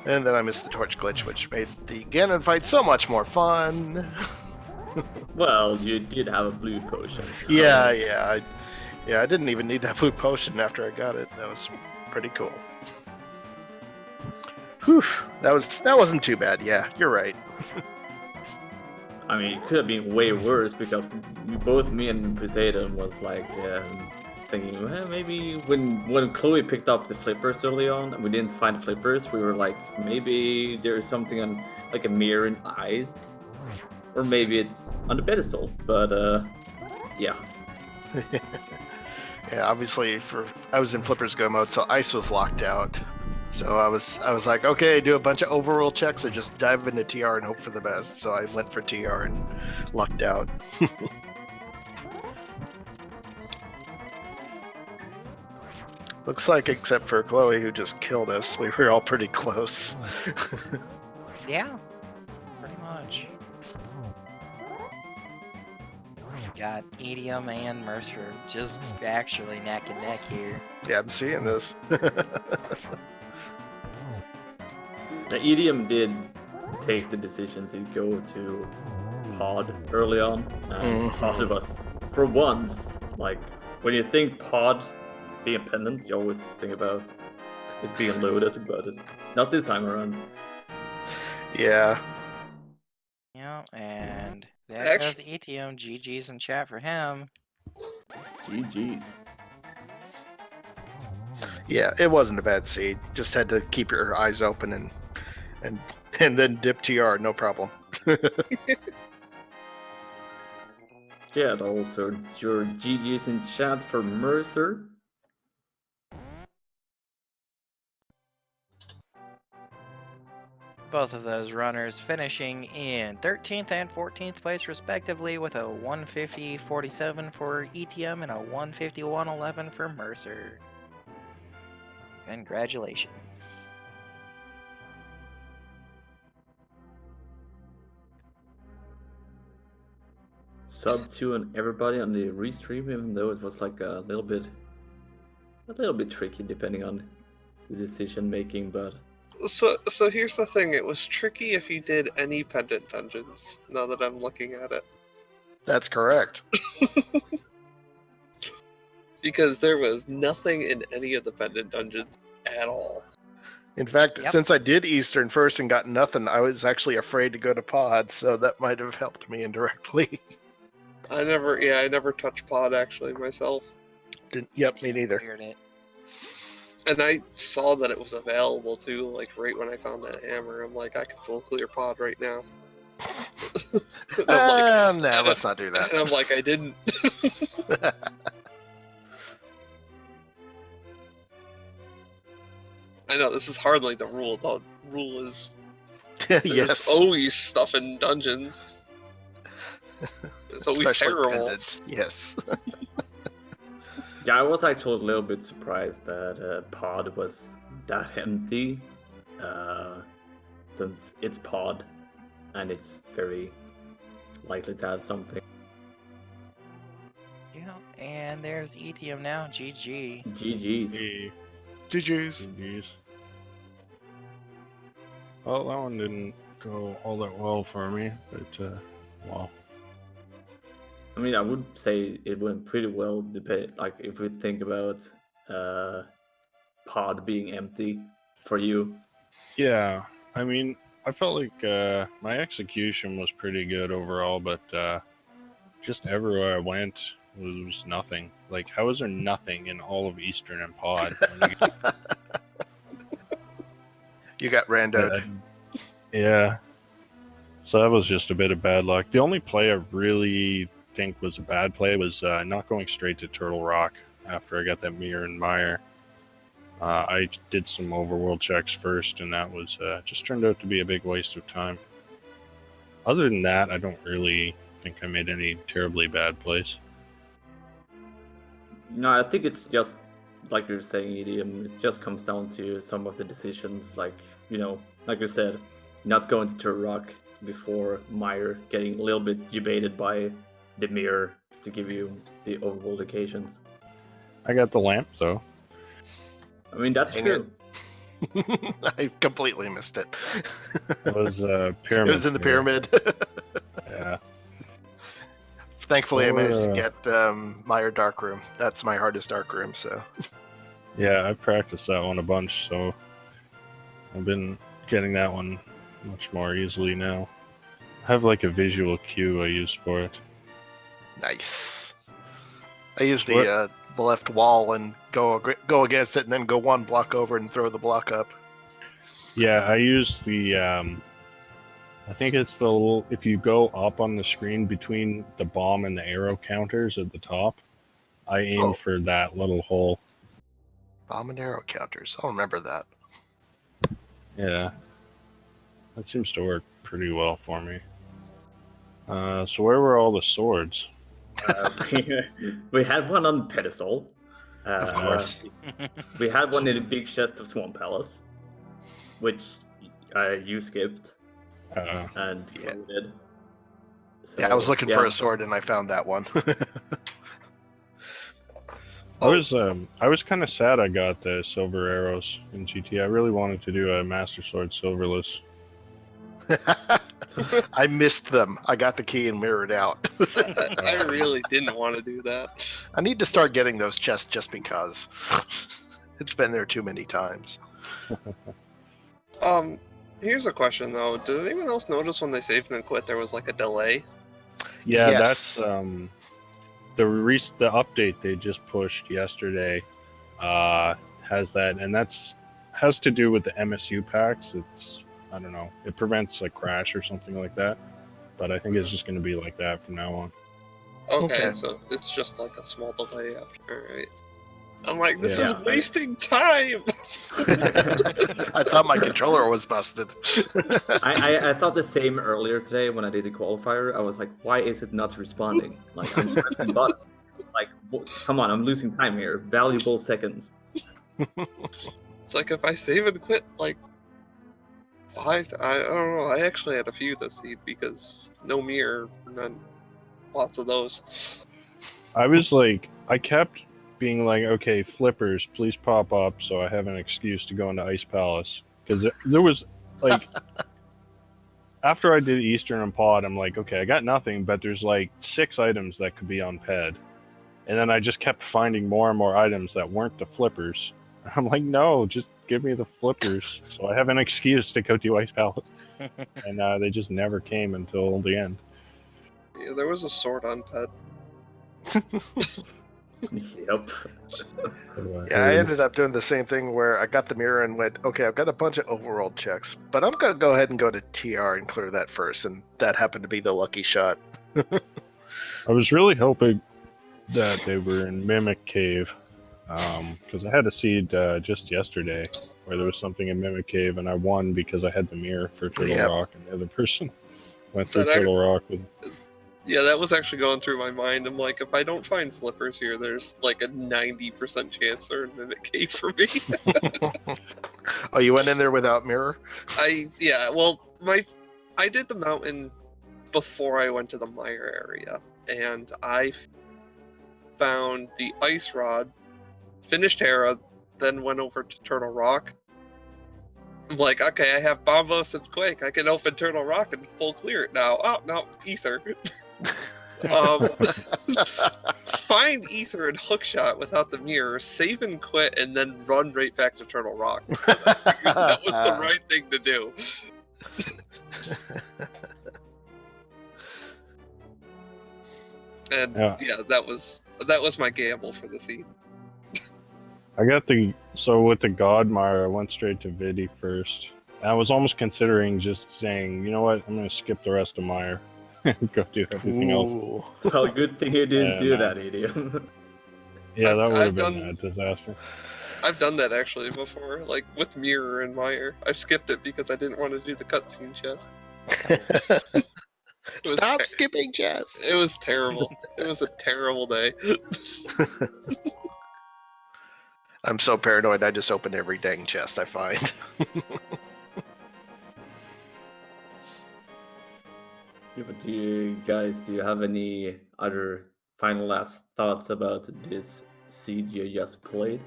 And then I missed the torch glitch, which made the Ganon fight so much more fun. Well, you did have a blue potion. So. Yeah, I didn't even need that blue potion after I got it. That was pretty cool. Whew, that wasn't too bad. Yeah, you're right. I mean, it could have been way worse because both me and Poseidon was like thinking, well, maybe when Chloe picked up the flippers early on and we didn't find the flippers, we were like, maybe there's something on like a mirror in eyes, or maybe it's on the pedestal. But yeah. Yeah, obviously I was in Flippers Go mode, so ice was locked out. So I was like, okay, do a bunch of overrule checks or just dive into TR and hope for the best. So I went for TR and lucked out. Looks like, except for Chloe, who just killed us, we were all pretty close. Yeah, pretty much. Got Edium and Mercer just actually neck and neck here. Yeah, I'm seeing this. The EDM did take the decision to go to Pod early on, and Pod was, for once, like, when you think Pod being pendant, you always think about it being loaded, but not this time around. Yeah. Yeah, and There goes ETM. GG's in chat for him. GG's. Yeah, it wasn't a bad seed. Just had to keep your eyes open and then dip TR, no problem. Yeah, and also your GG's in chat for Mercer. Both of those runners finishing in 13th and 14th place respectively with a 150.47 for ETM and a 151.11 for Mercer. Congratulations. Sub 2 on everybody on the restream, even though it was like a little bit tricky depending on the decision making, but So here's the thing. It was tricky if you did any pendant dungeons. Now that I'm looking at it, That's correct. because there was nothing in any of the pendant dungeons at all. In fact, Yep. since I did Eastern first and got nothing, I was actually afraid to go to Pod, so that might have helped me indirectly. I never touched pod actually myself, Yep, me neither. Cleared it. and I saw that it was available too. Like right when I found that hammer, I'm like, I can full clear pod right now. And I'm like, No, let's not do that. and I'm like, I didn't. I know this is hardly the rule. The rule is there's Yes. always stuff in dungeons. It's always Especially terrible. pendant. Yes. yeah, I was actually a little bit surprised that Pod was that empty, since it's Pod, and it's very likely to have something. Yeah, and there's ETM now. GG. GG's. Hey, GG's. GG's. Well, that one didn't go all that well for me, but well, I mean, I would say it went pretty well. Like if we think about Pod being empty for you. yeah. I mean, I felt like my execution was pretty good overall, but just everywhere I went was nothing. Like, how is there nothing in all of Eastern and Pod? You got randoed. Yeah. So that was just a bit of bad luck. The only play I really think was a bad play was not going straight to Turtle Rock after I got that mirror and mire. I did some overworld checks first, and that was just turned out to be a big waste of time. Other than that, I don't really think I made any terribly bad plays. No, I think it's just like you were saying, EDM. It just comes down to some of the decisions, like like you said, not going to Turrock before Mire, getting a little bit debated by the mirror to give you the overworld occasions. I got the lamp, though. I mean, that's Dang true. I completely missed it. It was pyramid. It was in the pyramid. Yeah. Thankfully, I managed to Or, get Meyer Dark Room. That's my hardest dark room, so. Yeah, I practiced that one a bunch, so I've been getting that one much more easily now. I have like a visual cue I use for it. Nice. I use What- the left wall and go against it, and then go one block over and throw the block up. Yeah, I use the I think it's the little, if you go up on the screen between the bomb and the arrow counters at the top, I aim Oh. for that little hole. Bomb and arrow counters. I'll remember that. Yeah. That seems to work pretty well for me. So where were all the swords? We had one on pedestal. Of course. We had one in the big chest of Swamp Palace, which you skipped and Yeah. Chloe did. So, Yeah, I was looking for a sword and I found that one. I was kind of sad I got the silver arrows in GT. I really wanted to do a Master Sword silverless. I missed them. I got the key and mirrored out. I really didn't want to do that. I need to start getting those chests just because. It's been there too many times. Here's a question though. Did anyone else notice when they saved and quit there was like a delay? Yeah, Yes. that's the update they just pushed yesterday has that, and has to do with the MSU packs. It's, I don't know, it prevents a crash or something like that. But I think it's just going to be like that from now on. Okay, Okay. so it's just like a small delay after. Alright. I'm like, this Yeah, is wasting time! I thought my controller was busted. I thought the same earlier today when I did the qualifier. I was like, why is it not responding? Like, I'm pressing buttons. Like, come on, I'm losing time here. Valuable seconds. It's like if I save and quit like I don't know, I actually had a few this seed because no mirror and then lots of those. I kept being like, okay, flippers, please pop up so I have an excuse to go into Ice Palace. Because there was, like, after I did Eastern and Pod, I'm like, okay, I got nothing, but there's like 6 items that could be on Ped. And then I just kept finding more and more items that weren't the flippers. I'm like, no, just give me the flippers so I have an excuse to go to Ice Palace. And they just never came until the end. Yeah, there was a sword on Ped. Yep. Yeah, I ended up doing the same thing where I got the mirror and went, okay, I've got a bunch of overworld checks, but I'm going to go ahead and go to TR and clear that first, and that happened to be the lucky shot. I was really hoping that they were in Mimic Cave, because I had a seed just yesterday where there was something in Mimic Cave, and I won because I had the mirror for Turtle Yep. Rock, and the other person went for That Turtle Rock. Yeah, that was actually going through my mind. I'm like, if I don't find flippers here, there's like a 90% chance they're in Mimic Cave for me. Oh, you went in there without mirror? I did the mountain before I went to the Mire area, and I found the Ice Rod, finished Hera, then went over to Turtle Rock. I'm like, okay, I have Bombos and Quake. I can open Turtle Rock and full clear it now. Oh, no, Ether. Find Ether and Hookshot without the mirror, save and quit, and then run right back to Turtle Rock. I figured that was the right thing to do. And yeah, that was my gamble for the seed. I got with the Godmire, I went straight to Vidi first. I was almost considering just saying, you know what, I'm going to skip the rest of Mire and go do everything else. Well, good thing you didn't do that, idiom. Yeah, that would have been a disaster. I've done that actually before, like with Mirror and Mire. I've skipped it because I didn't want to do the cutscene chest. Stop skipping chess. It was terrible. It was a terrible day. I'm so paranoid, I just open every dang chest I find. Yeah, but do you have any other final last thoughts about this seed you just played?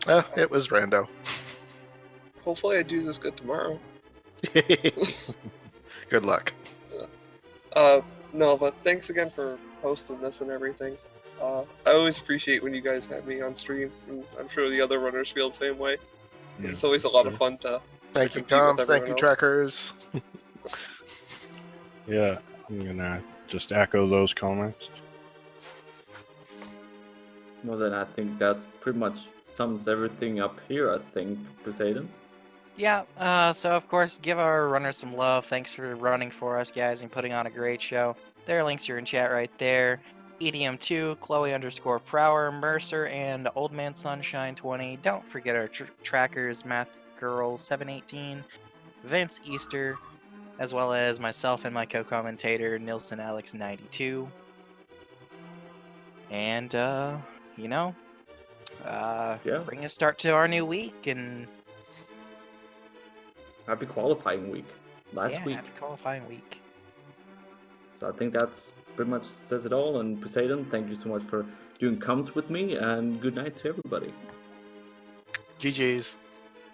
It was rando. Hopefully I do this good tomorrow. Good luck. No, but thanks again for hosting this and everything. I always appreciate when you guys have me on stream, and I'm sure the other runners feel the same way. Yeah. It's always a lot of fun to Thank you, compete with Comms. Thank everyone you, else. Trackers. Yeah, I'm going to just echo those comments. Well, then I think that pretty much sums everything up here, I think, Poseidon. Yeah, so of course, give our runners some love. Thanks for running for us, guys, and putting on a great show. Their links are in chat right there. EDM2, Chloe_Prower, Mercer, and Old Man Sunshine 20. Don't forget our trackers, Math Girl 718, Vince Easter, as well as myself and my co-commentator, Nilson Alex 92. And, bring a start to our new week, and Happy qualifying week. Last week. happy qualifying week. So I think that's pretty much says it all. And Poseidon, thank you so much for doing comms with me, and good night to everybody. GG's.